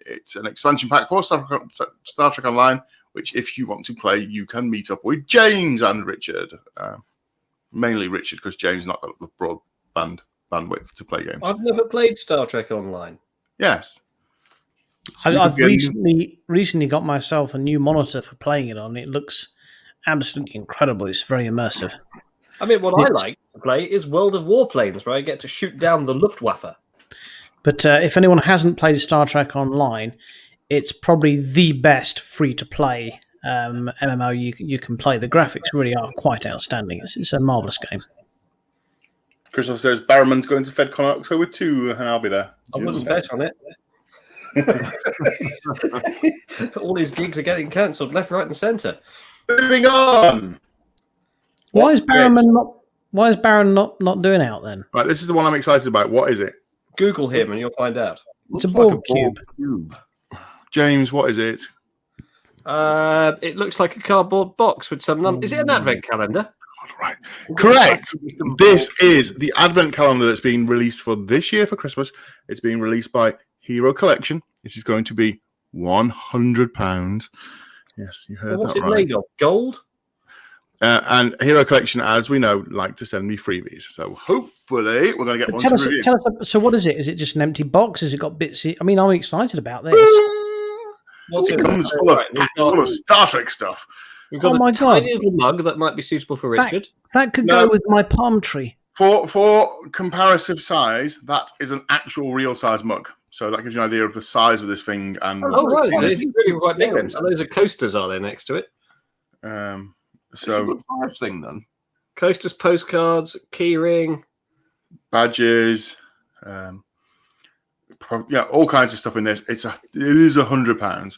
It's an expansion pack for Star Trek Online, which, if you want to play, you can meet up with James and Richard. Mainly Richard, because James not got the broadband bandwidth to play games. I've never played Star Trek Online. Yes. I've recently got myself a new monitor for playing it on. It looks absolutely incredible. It's very immersive. I mean, what I like to play is World of Warplanes, where I get to shoot down the Luftwaffe. But if anyone hasn't played Star Trek Online, it's probably the best free-to-play MMO you can play. The graphics really are quite outstanding. It's a marvellous game. Christopher says Barrowman's going to FedCon October 2, and I'll be there. I wouldn't bet on it. All his gigs are getting cancelled left, right, and centre. Moving on. Why is Barron not doing out then? Right, this is the one I'm excited about. What is it? Google him and you'll find out. It's a Borg cube. James, what is it? It looks like a cardboard box with some numbers. Is it an advent calendar? Right. Correct. This is the advent calendar that's being released for this year for Christmas. It's being released by Hero Collection. This is going to be £100. Yes, you heard that right. What's it made of? Gold? And Hero Collection, as we know, like to send me freebies. So hopefully we're going to get one to review. Tell us, so what is it? Is it just an empty box? Has it got bits? I mean, I'm excited about this. It comes full of Star Trek stuff. We've got a tiny little mug that might be suitable for Richard. That could go with my palm tree. For comparative size, that is an actual real size mug. So that gives you an idea of the size of this thing. And right. It's really quite big then. So those are coasters, are there, next to it? So it's a good thing then. Coasters, postcards, keyring, badges, all kinds of stuff in this. It is £100.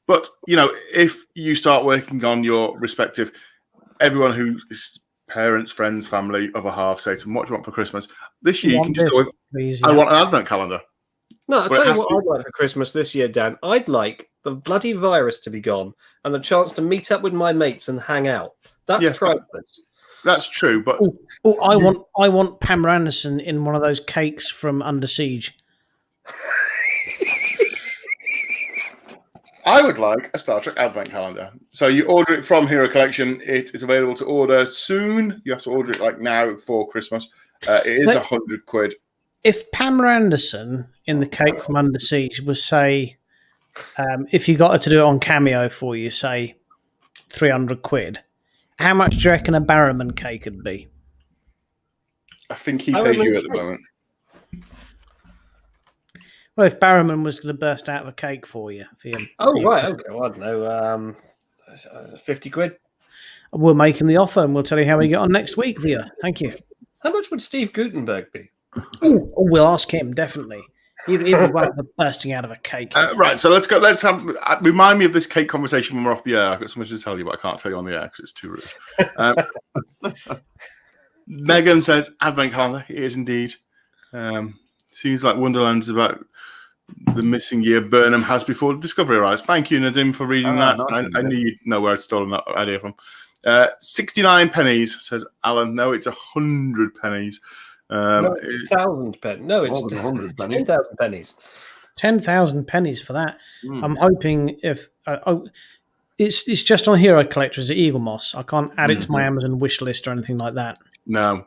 But if you start working on your respective, everyone who's parents, friends, family, other half say to them, what do you want for Christmas? This year you can just go with, please, I want an advent calendar. No, I'll tell you what I'd like for Christmas this year, Dan. I'd like the bloody virus to be gone and the chance to meet up with my mates and hang out. That's priceless. That's true, but I want Pamela Anderson in one of those cakes from Under Siege. I would like a Star Trek Advent calendar. So you order it from Hero Collection. It is available to order soon. You have to order it like now before Christmas. It is £100. If Pamela Anderson in the cake from Under Siege was, say, if you got her to do it on Cameo for you, say £300, how much do you reckon a Barrowman cake would be? I think he pays you at the moment. Well, if Barrowman was going to burst out of a cake for you. Right. Okay. Well, I don't know. £50. We'll make him the offer and we'll tell you how we get on next week, Via. Thank you. How much would Steve Gutenberg be? We'll ask him, definitely. Even without the bursting out of a cake. Right, so let's go. Let's have remind me of this cake conversation when we're off the air. I've got something to tell you, but I can't tell you on the air because it's too rude. Megan says Advent calendar. It is indeed. Seems like Wonderland's about the missing year Burnham has before Discovery arrives. Thank you, Nadim, for reading that. I knew you'd know where I'd stolen that idea from. 69 pennies, says Alan. No, it's 100 pennies. No, it's 1,000 pennies. No, it's 100 pennies. 10,000 pennies. 10,000 pennies for that. I'm hoping if it's just on Hero Collector as Eagle Moss. I can't add it to my Amazon wish list or anything like that. No.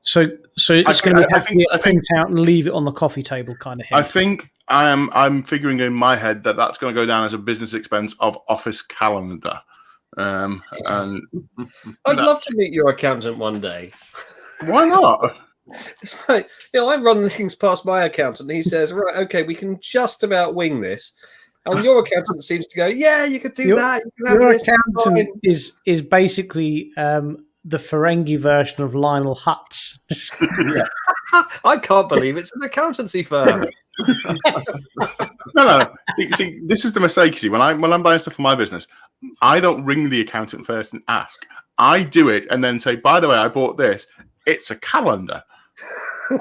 So it's going to have to be a print out and leave it on the coffee table kind of thing. I think I'm figuring in my head that that's going to go down as a business expense of office calendar. And I'd love to meet your accountant one day. Why not? It's like, I run things past my accountant and he says, right, okay, we can just about wing this. And your accountant seems to go, yeah, you could do that. You can have your accountant is basically the Ferengi version of Lionel Hutz. I can't believe it's an accountancy firm. No. See, this is the mistake. You see, when I'm buying stuff for my business, I don't ring the accountant first and ask. I do it and then say, by the way, I bought this. It's a calendar.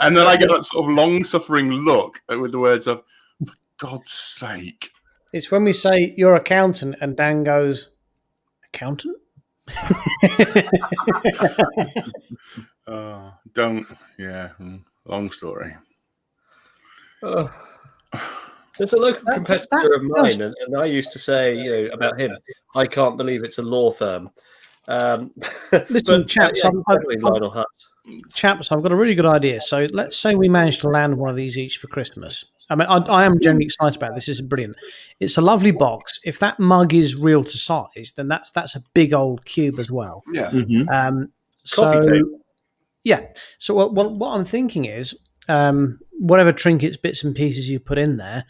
And then I get that sort of long-suffering look with the words of, for God's sake. It's when we say, you're accountant, and Dan goes, accountant? Long story. There's a local competitor of mine, and I used to say, about him, I can't believe it's a law firm. Listen, chaps, Lionel Hutz. Chaps, I've got a really good idea. So let's say we manage to land one of these each for Christmas. I mean, I am genuinely excited about this. This is brilliant. It's a lovely box. If that mug is real to size, then that's a big old cube as well. Yeah. Mm-hmm. Coffee table. Yeah. So what I'm thinking is, whatever trinkets, bits and pieces you put in there,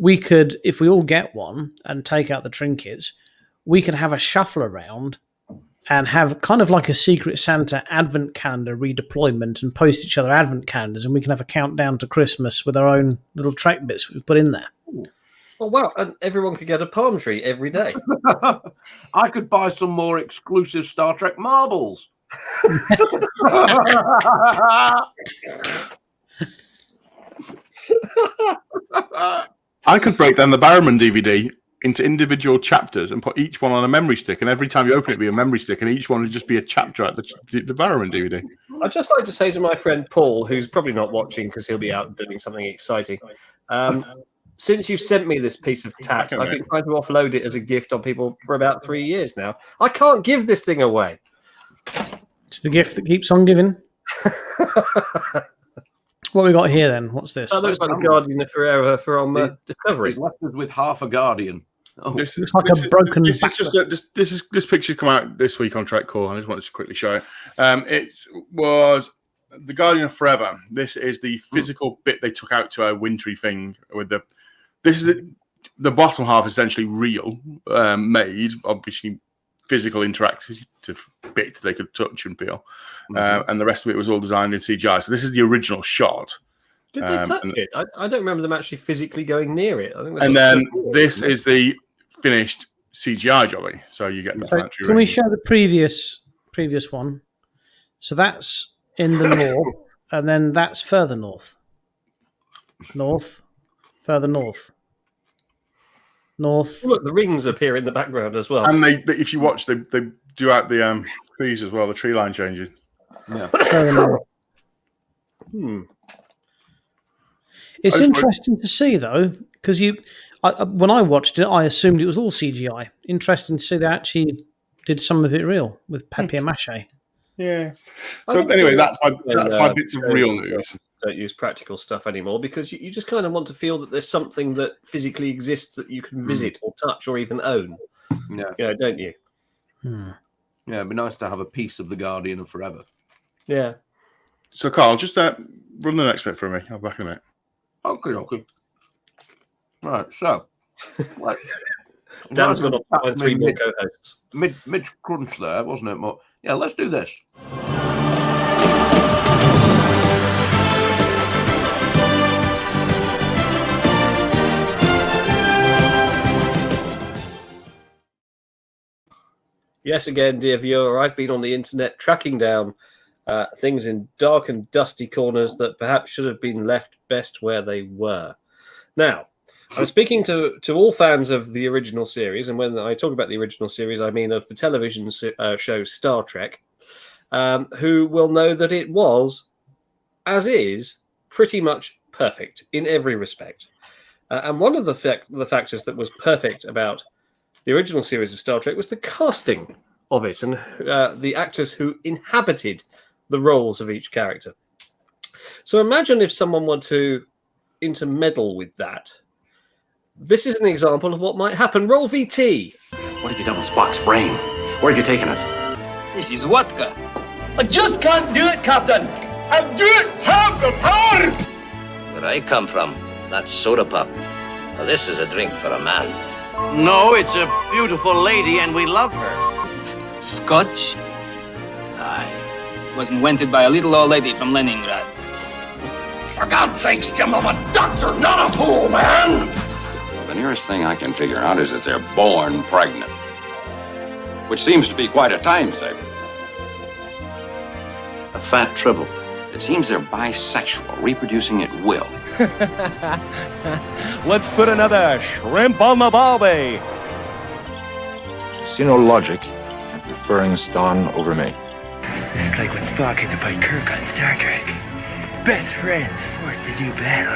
we could, if we all get one and take out the trinkets, we could have a shuffle around and have kind of like a Secret Santa advent calendar redeployment and post each other advent calendars, and we can have a countdown to Christmas with our own little track bits we've put in there. Oh, wow. And everyone could get a palm tree every day. I could buy some more exclusive Star Trek marbles. I could break down the Barrowman DVD into individual chapters and put each one on a memory stick, and every time you open it, it'd be a memory stick, and each one would just be a chapter at the Barrowman DVD. I'd just like to say to my friend Paul, who's probably not watching because he'll be out doing something exciting, since you've sent me this piece of tat, I've been trying to offload it as a gift on people for about 3 years now. I can't give this thing away. It's the gift that keeps on giving. What we got here then? What's this? That looks like the Guardian of Forever from Discovery. He's left us with half a Guardian. Oh, This It's like a broken. This picture's come out this week on Trek Core. I just wanted to quickly show it. It was the Guardian of Forever. This is the physical bit they took out to a wintry thing with the. This is the bottom half, essentially real, made obviously physical interactive bit they could touch and feel, and the rest of it was all designed in CGI. So this is the original shot. Did they touch it? I don't remember them actually physically going near it. I think. And then this is the finished CGI jobby. So you get the planetary. Can we show the previous one? So that's in the north, and then that's further north. Further north. Look, the rings appear in the background as well. And they if you watch, they do out the trees as well. The tree line changes. yeah. Further north. It's interesting to see though, because when I watched it, I assumed it was all CGI. Interesting to see they actually did some of it real with papier-mâché. Yeah. So anyway, that's my bits of real news. Don't use practical stuff anymore because you just kind of want to feel that there's something that physically exists that you can visit or touch or even own. Yeah, don't you? Yeah, it'd be nice to have a piece of the Guardian of Forever. Yeah. So Carl, just run the next bit for me. I'll back in a minute. Okay. Right, so Dan's got to find 3 more co-hosts. Mid crunch there, wasn't it? But yeah, let's do this. Yes, again, dear viewer, I've been on the internet tracking down things in dark and dusty corners that perhaps should have been left best where they were. Now, I'm speaking to all fans of the original series, and when I talk about the original series, I mean of the television show Star Trek, who will know that it was, as is, pretty much perfect in every respect. And one of the factors that was perfect about the original series of Star Trek was the casting of it and the actors who inhabited the roles of each character. So imagine if someone were to intermeddle with that. This is an example of what might happen. Roll VT. What have you done with Spock's brain? Where have you taken it? This is vodka. I just can't do it, Captain. I don't have the power. Where I come from, that's soda pop. Now, this is a drink for a man. No, it's a beautiful lady, and we love her. Scotch? was invented by a little old lady from Leningrad. For God's sakes, Jim, I'm a doctor, not a fool, man! The nearest thing I can figure out is that they're born pregnant, which seems to be quite a time saver. A fat triple. It seems they're bisexual, reproducing at will. Let's put another shrimp on the barbie. See no logic in preferring Stan over me. It's like when Spock had to fight Kirk on Star Trek. Best friends forced to do battle.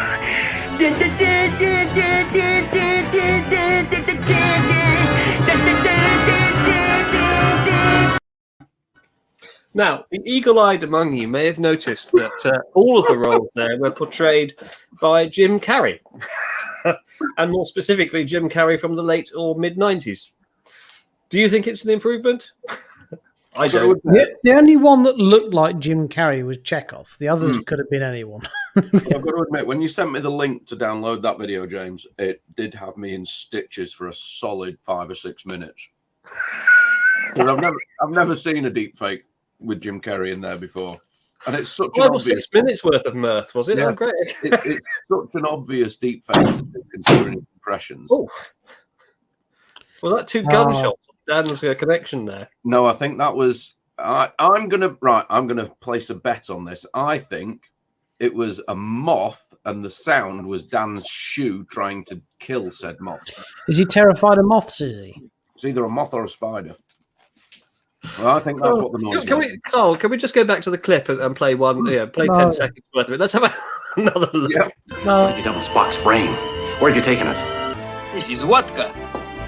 Now, the eagle-eyed among you may have noticed that all of the roles there were portrayed by Jim Carrey, and more specifically, Jim Carrey from the late or mid-90s. Do you think it's an improvement? I don't. The only one that looked like Jim Carrey was Chekhov. The others could have been anyone. I've got to admit, when you sent me the link to download that video, James, it did have me in stitches for a solid 5 or 6 minutes. I've never seen a deep fake with Jim Carrey in there before, and it's such 5 an or obvious 6 minutes worth of mirth, was it? Yeah. Oh, great! It's such an obvious deep fake to do, considering impressions. Oh, was that 2 gunshots? Dan's connection there. No, I think that was. I'm gonna place a bet on this. I think it was a moth, and the sound was Dan's shoe trying to kill said moth. Is he terrified of moths? Is he? It's either a moth or a spider. Well, I think that's what the noise was. Carl, can we just go back to the clip and play one? Yeah, play 10 seconds worth of it. Let's have another look. Yeah. Where'd you double Spock's brain? Where have you taken it? This is vodka.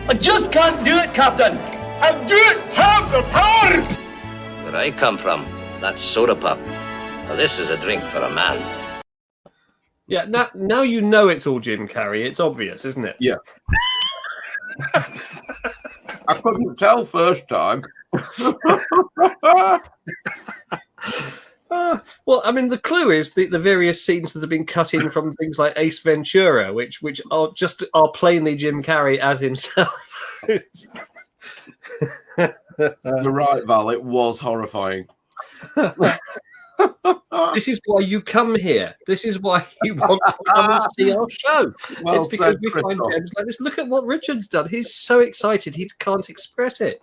I just can't do it, Captain. I don't have the power. Where I come from, that's soda pop. Now, this is a drink for a man. Yeah, now you know it's all Jim Carrey. It's obvious, isn't it? Yeah. I couldn't tell first time. Well, I mean, the clue is the various scenes that have been cut in from things like Ace Ventura, which are plainly Jim Carrey as himself. You're right, Val. It was horrifying. This is why you come here. This is why you want to come and see our show. Well it's because said, we find Christoph. James like this. Look at what Richard's done. He's so excited he can't express it.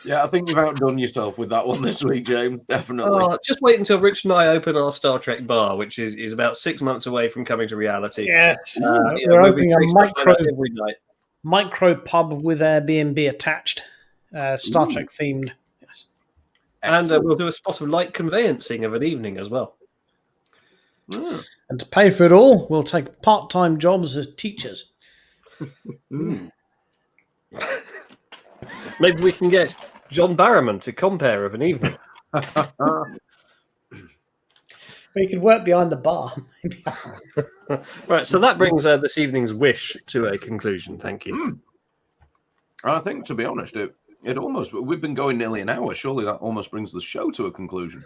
Yeah, I think you've outdone yourself with that one this week, James. Definitely. Just wait until Rich and I open our Star Trek bar, which is about 6 months away from coming to reality. Yes, we're we're opening a every night. micro pub with Airbnb attached, Star Trek themed. Yes, and we'll do a spot of light conveyancing of an evening as well. And to pay for it all, we'll take part-time jobs as teachers. Maybe we can get John Barrowman to compare of an evening. We could work behind the bar. Right, so that brings this evening's wish to a conclusion. Thank you. I think, to be honest, it almost, we've been going nearly an hour. Surely that almost brings the show to a conclusion.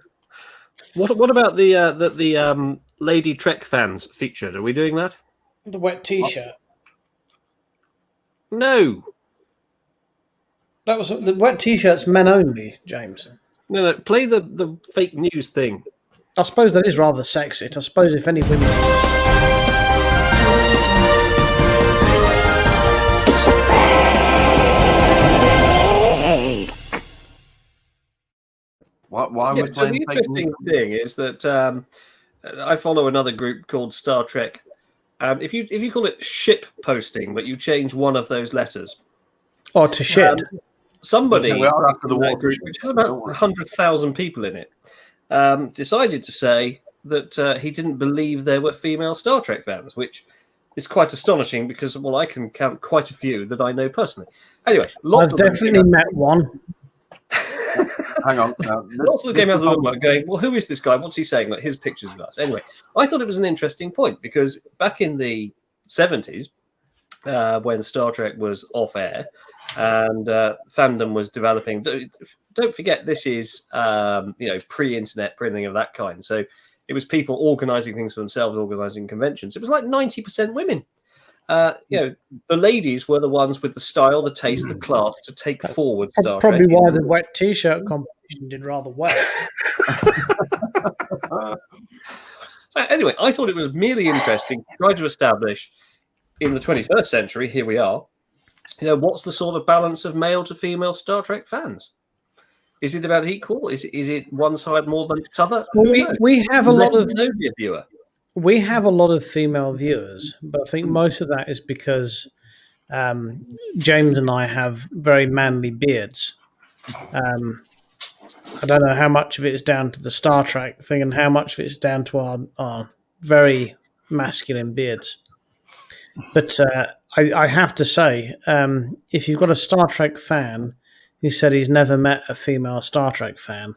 What about the Lady Trek fans featured? Are we doing that? The wet T-shirt. No. That was the wet T-shirts, men only, James. No. Play the fake news thing. I suppose that is rather sexist. I suppose if any women. Why Yeah, was so the interesting thing is that I follow another group called Star Trek. If you call it ship posting, but you change one of those letters, or to shit, somebody we are after the in that water group, ship, which has about 100,000 people in it, decided to say that he didn't believe there were female Star Trek fans, which is quite astonishing because, well, I can count quite a few that I know personally. Anyway, I've definitely met one. Hang on. Lots of them came out of the woodwork going, well, who is this guy? What's he saying? Like his pictures of us. Anyway, I thought it was an interesting point because back in the 70s, when Star Trek was off air and fandom was developing, don't forget this is pre-internet, pre-anything of that kind. So it was people organizing things for themselves, organizing conventions. It was like 90% women. the ladies were the ones with the style, the taste, the class to take forward Star Probably Trek. why the wet T-shirt competition did rather well. So anyway, I thought it was merely interesting to try to establish in the 21st century, here we are, what's the sort of balance of male to female Star Trek fans? Is it about equal? Is it one side more than the other? We have a lot of viewer. We have a lot of female viewers, but I think most of that is because James and I have very manly beards. I don't know how much of it is down to the Star Trek thing and how much of it is down to our very masculine beards. But I have to say, if you've got a Star Trek fan who said he's never met a female Star Trek fan,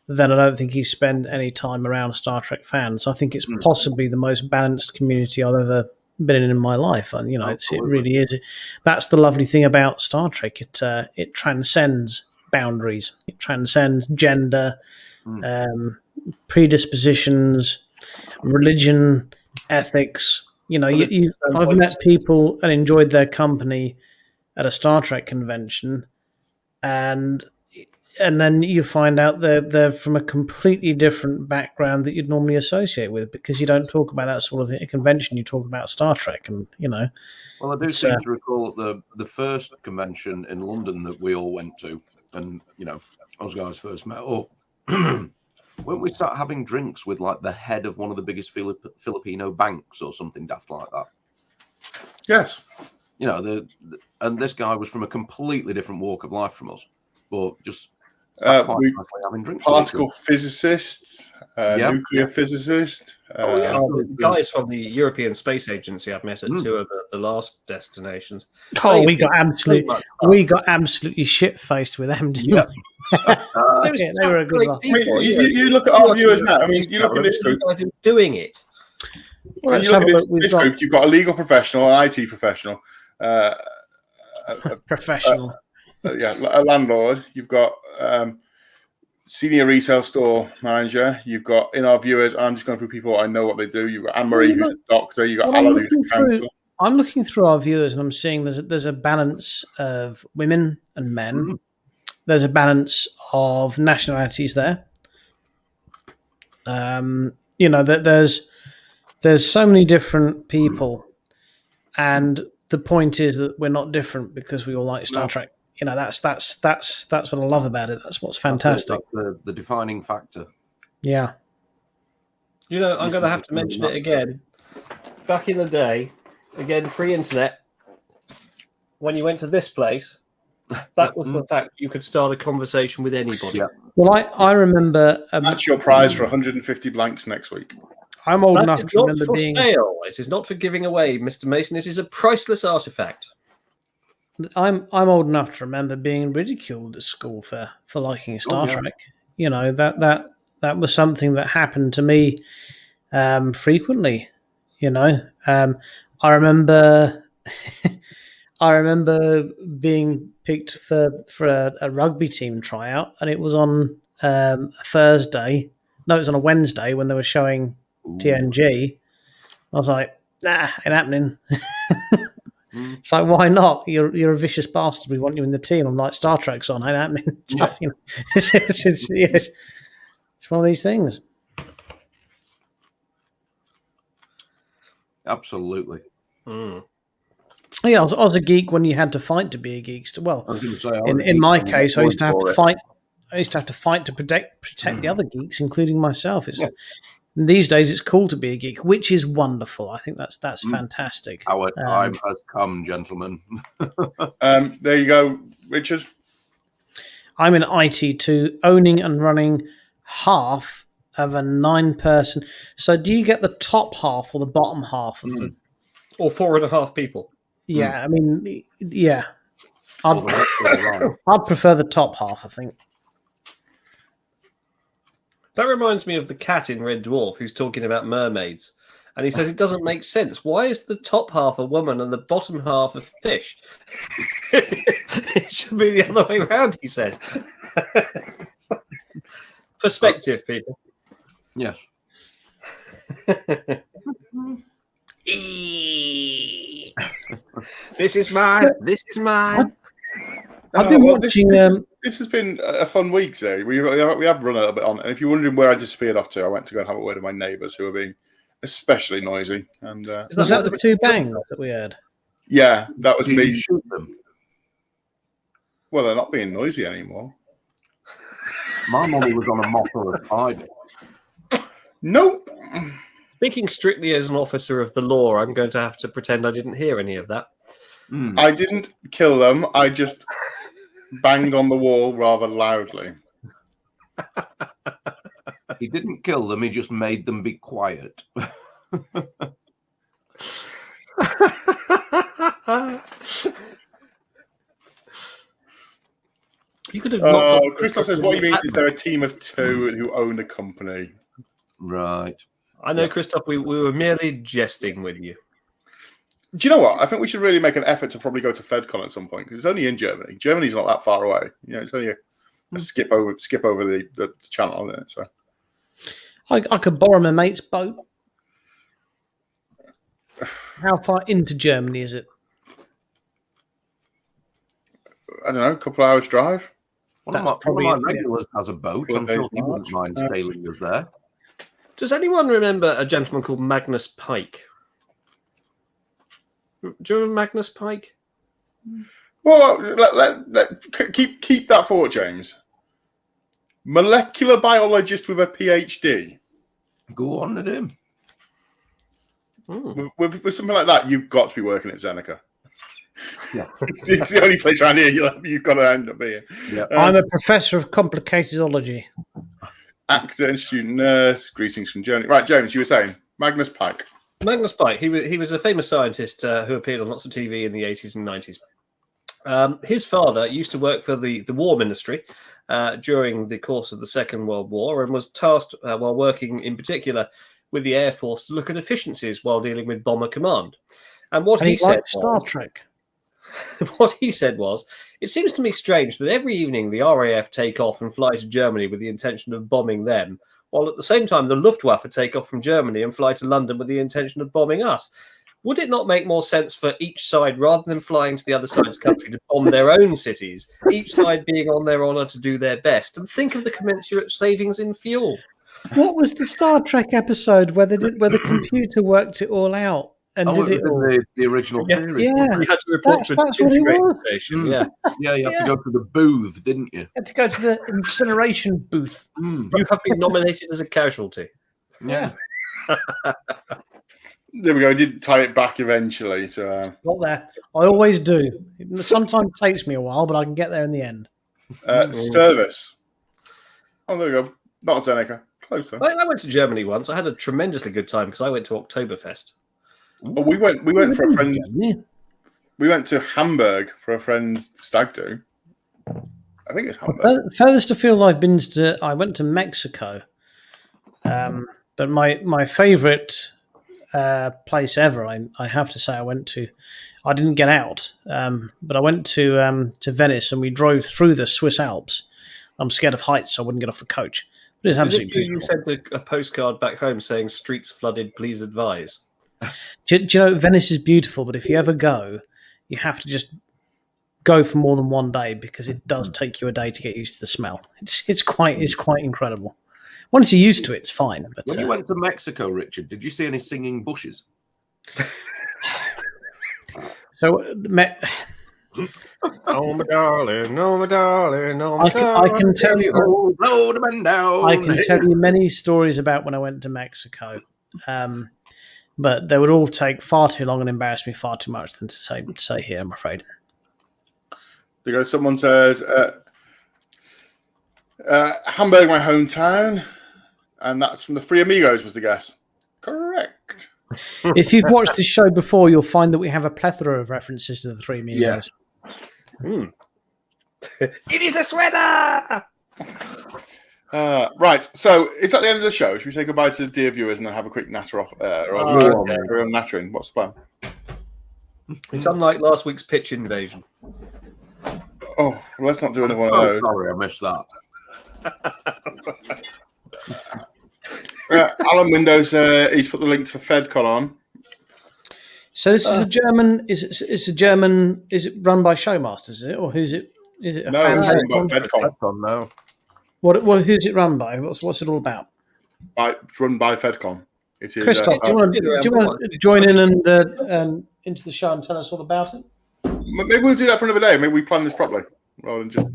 then I don't think he's spent any time around Star Trek fans. I think it's possibly the most balanced community I've ever been in my life. And, it really is. That's the lovely thing about Star Trek. It transcends boundaries. It transcends gender, predispositions, religion, ethics. I've met people and enjoyed their company at a Star Trek convention, and then you find out they're from a completely different background that you'd normally associate with, because you don't talk about that sort of thing at a convention. You talk about Star Trek, and Well, I do seem to recall the first convention in London that we all went to, and those guys first met up. When we start having drinks with like the head of one of the biggest Filipino banks or something daft like that. Yes. And this guy was from a completely different walk of life from us, but just having drinks. Particle physicists, nuclear physicist. The guys from the European Space Agency I've met at two of the last destinations. Oh, we got absolutely shit faced with them, didn't we? They were a good laugh. You look at our viewers now. I mean, you look at this group. Guys doing it. Well, you look at this group. You've got a legal professional, an IT professional, professional. A landlord. You've got senior retail store manager. You've got, in our viewers, I'm just going through people I know what they do. You've got Anne-Marie, who's a doctor. You've got Alan, who's a counsellor. I'm looking through our viewers and I'm seeing there's a balance of women and men. Mm-hmm. There's a balance of nationalities there. There's so many different people, and the point is that we're not different because we all like Star Trek. That's what I love about it. That's what's fantastic. That's the defining factor. Yeah. I'm going to have to mention it again. Back in the day, again pre-internet, when you went to this place, that was the fact you could start a conversation with anybody. Yeah. Well, I remember. That's your prize for 150 blanks next week. I'm old enough to remember being. Sale. It is not for giving away, Mr. Mason. It is a priceless artifact. I'm old enough to remember being ridiculed at school for liking Star Trek. That was something that happened to me frequently. I remember being picked for a rugby team tryout, and it was on a Thursday. No, it was on a Wednesday when they were showing TNG. I was like, nah, ain't happening. It's like, why not? You're a vicious bastard. We want you in the team. I'm like, Star Trek's on, ain't happening. It's one of these things. Absolutely. Yeah, I was a geek when you had to fight to be a geek. Well, in my case, I used to have to fight. I used to have to fight to protect the other geeks, including myself. These days, it's cool to be a geek, which is wonderful. I think that's fantastic. Our time has come, gentlemen. There you go, Richard. I'm in IT too, owning and running half of a 9-person. So, do you get the top half or the bottom half of the? Or 4.5 people? Yeah, I mean, yeah. I'd prefer the top half, I think. That reminds me of the cat in Red Dwarf who's talking about mermaids. And he says it doesn't make sense. Why is the top half a woman and the bottom half a fish? It should be the other way around, he says. Perspective, people. Yes. This is mine. This is mine. I've been watching. This has been a fun week, Zoe. We have run a little bit on, and if you're wondering where I disappeared off to, I went to go and have a word with my neighbours who are being especially noisy. And was that the two bangs that we heard? Yeah, that was me. Shoot them. Well, they're not being noisy anymore. My mummy was on a mop or a spider. Nope. Speaking strictly as an officer of the law, I'm going to have to pretend I didn't hear any of that. I didn't kill them. I just banged on the wall rather loudly. He didn't kill them. He just made them be quiet. You could have. Christoph says, "What he means is they're a team of two who own a company." Right. I know, Christoph. We were merely jesting with you. Do you know what? I think we should really make an effort to probably go to FedCon at some point because it's only in Germany. Germany's not that far away. You know, it's only a skip over the channel, isn't it? So I could borrow my mate's boat. How far into Germany is it? I don't know, a couple of hours drive. One of my regulars has a boat. I'm sure he wouldn't mind sailing us there. Does anyone remember a gentleman called Magnus Pike? Do you remember Magnus Pike? Well, keep that thought, James. Molecular biologist with a PhD. Go on at him. With something like that, you've got to be working at Zeneca. Yeah. It's the only place around here you've got to end up being. Yeah. I'm a professor of complicatedology. Actor, student nurse, greetings from Germany. Right, James, you were saying Magnus Pike. Magnus Pike. He was a famous scientist who appeared on lots of TV in the 80s and 90s. His father used to work for the War Ministry during the course of the Second World War and was tasked while working in particular with the Air Force to look at efficiencies while dealing with Bomber Command. And what he said Star Trek. What he said was, it seems to me strange that every evening the RAF take off and fly to Germany with the intention of bombing them, while at the same time the Luftwaffe take off from Germany and fly to London with the intention of bombing us. Would it not make more sense for each side, rather than flying to the other side's country, to bomb their own cities, each side being on their honour to do their best, and think of the commensurate savings in fuel? What was the Star Trek episode where the computer worked it all out? And did it all? The original series. Yeah, you had to report that's to what an it integrated was. station. Yeah, Yeah, you had to go to the booth, didn't you? You had to go to the incineration booth. You have been nominated as a casualty. Yeah. There we go. I did tie it back eventually. So Got there. I always do. It sometimes takes me a while, but I can get there in the end. service. Oh, there we go. Not Zeneca. Close though. I went to Germany once. I had a tremendously good time because I went to Oktoberfest. Well, we went for a friend's. We went to Hamburg for a friend's stag do. I think it's Hamburg. Furthest afield I've been to, I went to Mexico. But my favourite place ever, I have to say, I didn't get out, but I went to Venice and we drove through the Swiss Alps. I'm scared of heights, so I wouldn't get off the coach. But it's absolutely beautiful. You sent a postcard back home saying "Streets flooded, please advise." Do you know, Venice is beautiful, but if you ever go, you have to just go for more than one day because it does take you a day to get used to the smell. It's quite incredible. Once you're used to it, it's fine. But when you went to Mexico, Richard, did you see any singing bushes? So, oh my darling, oh my darling, oh my I can tell you. Blow the man down. I can tell you many stories about when I went to Mexico, but they would all take far too long and embarrass me far too much than to say here. I'm afraid. Because someone says Hamburg, my hometown, and that's from the Three Amigos. Was the guess correct? If you've watched this show before, you'll find that we have a plethora of references to the Three Amigos. Yeah. It is a sweater! Right, so it's at the end of the show. Should we say goodbye to the dear viewers and then have a quick natter off? Real nattering. What's the plan? It's unlike last week's pitch invasion. Oh, well, let's not do another one of those. Sorry, I missed that. Alan Windows, he's put the link to FedCon on. So this is a German. It's a German. Is it run by Showmasters? Is it, or who's it? Is it a No, fan it's based run by one? Fedcon. No. What? Who's it run by? What's it all about? It's run by Fedcon. It is. Christoph, do you want to join in and into the show and tell us all about it? Maybe we'll do that for another day. Maybe we plan this properly rather than just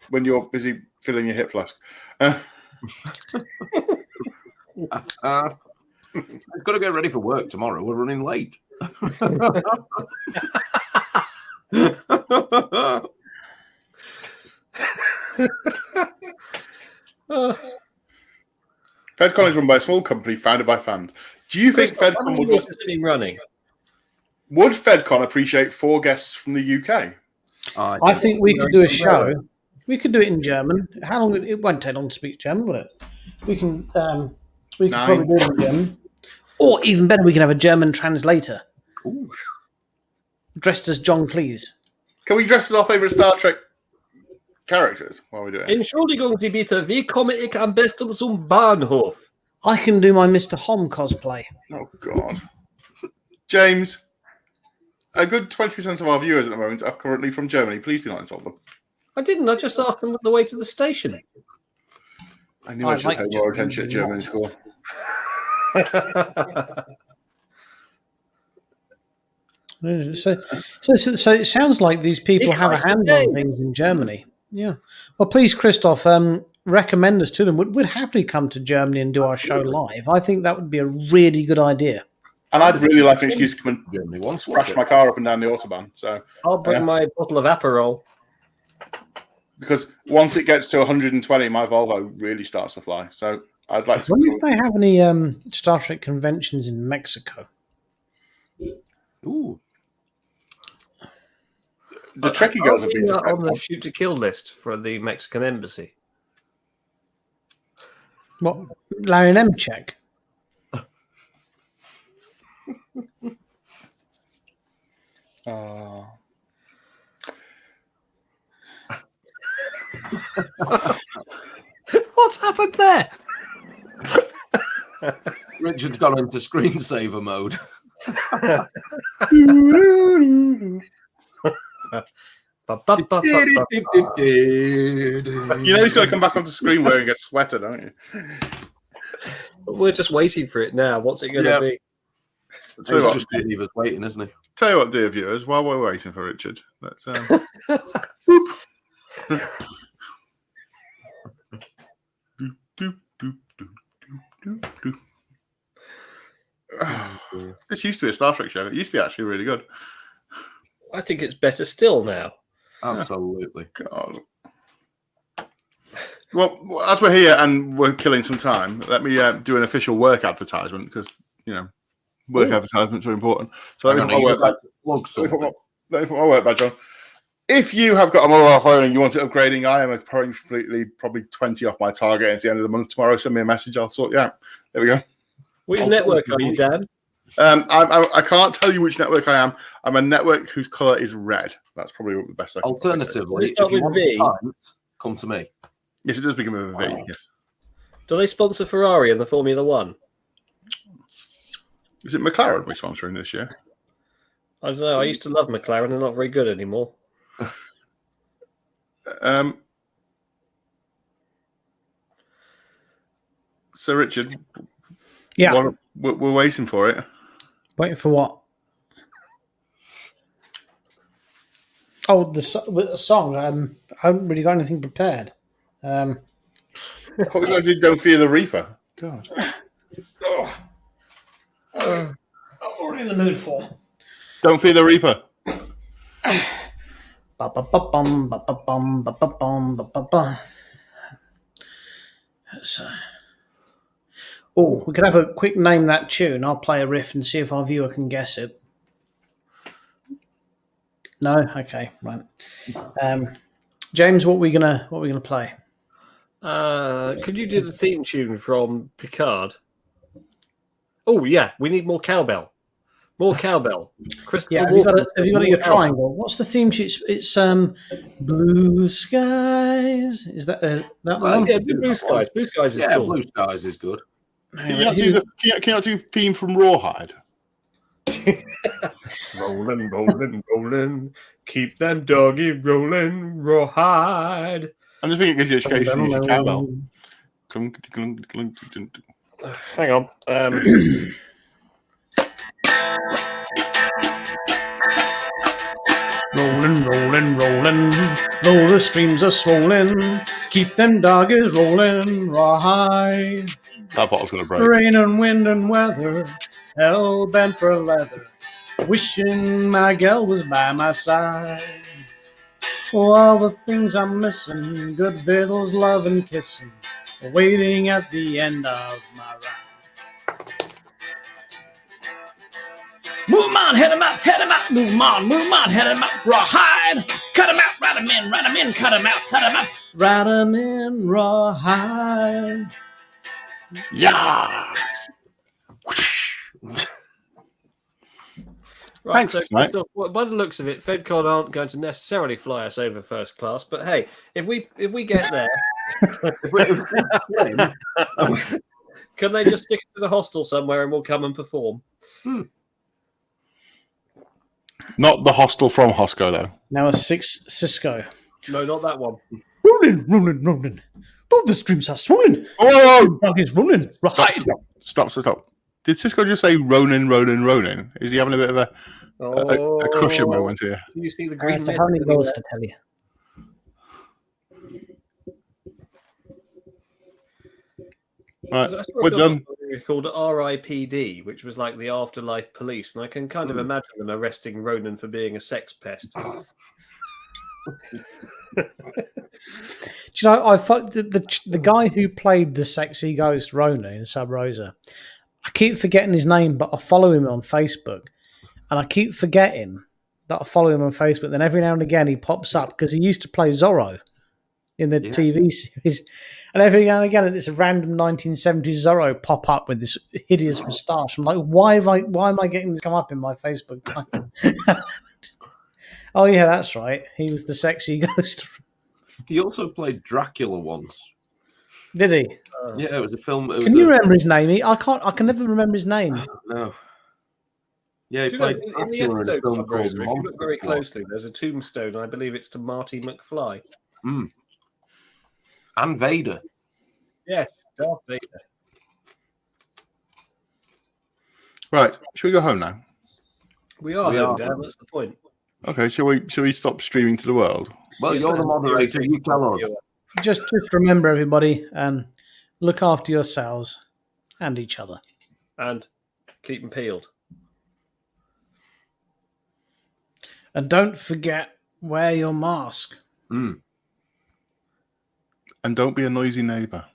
when you're busy filling your hip flask. I've got to get ready for work tomorrow. We're running late. Fedcon is run by a small company founded by fans. Do you think Fedcon would Fedcon appreciate 4 guests from the UK? I think we could do a show. We could do it in German. How long? It won't take long to speak German, will it? We can. We could probably do it in German. Or even better, we can have a German translator. Ooh. Dressed as John Cleese. Can we dress as our favourite Star Trek characters while we do it? Entschuldigung Sie bitte, wie komme ich am besten zum Bahnhof? I can do my Mr. Hom cosplay. Oh, God. James, a good 20% of our viewers at the moment are currently from Germany. Please do not insult them. I didn't. I just asked them the way to the station. I knew I should pay more attention at German in school. So it sounds like these people have a hand on things in Germany. Yeah. Well, please, Christoph, recommend us to them. We'd happily come to Germany and do our show live. I think that would be a really good idea. And I'd really like an excuse to come and crash my car up and down the Autobahn. So I'll bring my bottle of Aperol. Because once it gets to 120, my Volvo really starts to fly. So I'd like to. I wonder if they have any Star Trek conventions in Mexico. Ooh. The Trekkie girls have been on the shoot to kill list for the Mexican embassy. What? Larry Nemchek? What's happened there? Richard's gone into screensaver mode. You know he's got to come back onto screen wearing a sweater, don't you? We're just waiting for it now. What's it going to be? Tell you what, just leave us waiting, isn't he? Tell you what, dear viewers, while we're waiting for Richard, let's. This used to be a Star Trek show. It used to be actually really good. I think it's better still now. Absolutely. God. Well, as we're here and we're killing some time, let me do an official work advertisement because, work advertisements are important. So let me put my work badge on. If you have got a mobile phone and you want it upgrading, I am probably 20 off my target. It's the end of the month tomorrow. Send me a message. I'll sort you out. There we go. Which network are you, Dan? I can't tell you which network I am. I'm a network whose colour is red. That's probably the best I can say. Alternatively, if you want V, come to me. Yes, it does begin with a V. Yes. Do they sponsor Ferrari in the Formula One? Is it McLaren we're sponsoring this year? I don't know. I used to love McLaren. They're not very good anymore. So, Richard, yeah, we're waiting for it. Waiting for what? Oh, the song. I haven't really got anything prepared. I thought we were going to do Don't Fear the Reaper. God. What are we in the mood for? Don't Fear the Reaper. Oh, we could have a quick name that tune. I'll play a riff and see if our viewer can guess it. No, okay, right. James, what are we gonna play? Could you do the theme tune from Picard? Oh yeah, we need more cowbell. More cowbell. Yeah, have you got your triangle? What's the theme tune? It's Blue Skies. Is that the one? Yeah, Blue Skies. Blue Skies is cool. Blue Skies is good. Can you not do theme from Rawhide? Rolling, rolling, rolling. Keep them doggies rolling, rawhide. I'm just thinking it gives you education. You should cowbell. Hang on. Rolling, rolling, rolling, though the streams are swollen, keep them doggies rolling, rawhide. That bottle's gonna break. Rain and wind and weather, hell bent for leather, wishing my gal was by my side. Oh, all the things I'm missing, good victuals, love and kissing, waiting at the end of my ride. Move 'em on, head 'em up, move 'em on, head 'em up, rawhide. Cut 'em out, ride 'em in, cut 'em out, cut 'em up, ride 'em in, rawhide. Yeah. Right, Thanks, so mate. Christoph, by the looks of it, FedCon aren't going to necessarily fly us over first class, but hey, if we get there, can they just stick it to the hostel somewhere and we'll come and perform? Not the hostel from Hosco, though. Now a Cisco. No, not that one. Rolling, rolling, rolling. Oh, the streams are swollen. Oh, doggies rolling. Right. Stop. Did Cisco just say Ronin? Is he having a bit of a crusher moment here? Do you see the green? How many goals to tell you? Right, I saw we're a done. called RIPD, which was like the afterlife police, and I can kind of imagine them arresting Ronan for being a sex pest. Do you know, the guy who played the sexy ghost Ronan in Sub Rosa, I keep forgetting his name, but I follow him on Facebook, and I keep forgetting that I follow him on Facebook. Then every now and again he pops up because he used to play Zorro in the TV series, and every now and again it's a random 1970s Zorro pop up with this hideous moustache. I'm like, why am I getting this come up in my Facebook time? Oh yeah, that's right. He was the sexy ghost. He also played Dracula once. Did he? Yeah, it was a film. Can you remember his name? I can never remember his name. No. Yeah, he Do you played know, in the Dracula in a episode, film Sub called Rosa, if you look Monster very Squad. closely, there's a tombstone. I believe it's to Marty McFly. And Vader. Yes, Darth Vader. Right, should we go home now? We are home, Dan. That's the point. Okay, shall we stop streaming to the world? Well, Yes, you're the that's moderator. You tell us. Just remember, everybody, look after yourselves and each other. And keep them peeled. And don't forget, wear your mask. And don't be a noisy neighbour.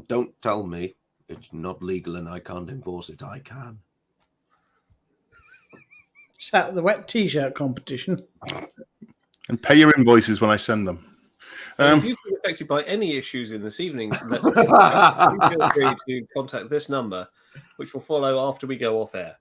Don't tell me it's not legal and I can't enforce it. I can. Is that the wet t-shirt competition? And pay your invoices when I send them. If you've been affected by any issues in this evening's Let's Talk, you feel free to contact this number, which will follow after we go off air.